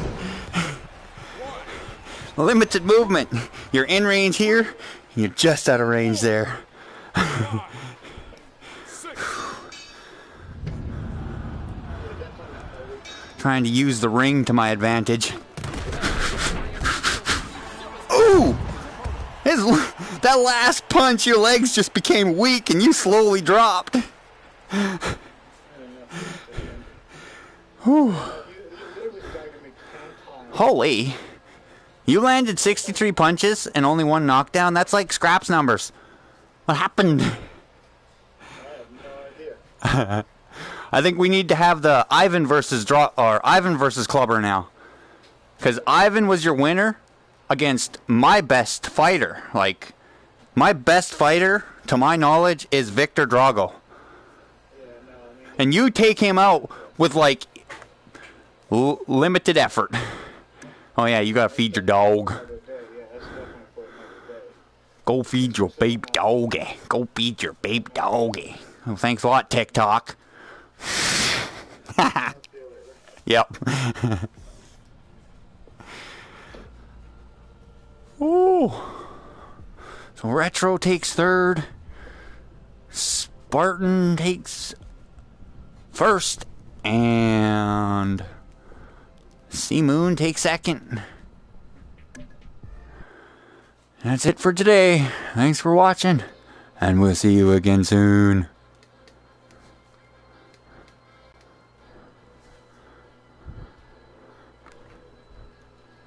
Limited movement. You're in range here. You're just out of range there. Trying to use the ring to my advantage. Ooh! That last punch, your legs just became weak and you slowly dropped. Whew. Holy. You landed 63 punches and only one knockdown? That's like Scrap's numbers. What happened? I have no idea. I think we need to have the Ivan versus Clubber now. Because Ivan was your winner against my best fighter. Like, my best fighter, to my knowledge, is Victor Drago. Yeah, no, I mean, And you take him out with, like, limited effort. Oh, yeah, you gotta feed your dog. another day. Yeah, that's definitely for another day. Go feed your baby doggy. Go feed your baby doggy. Oh, thanks a lot, TikTok. Yep. Ooh. So Retro takes third. Spartan takes first. And Sea Moon takes second. That's it for today. Thanks for watching. And we'll see you again soon.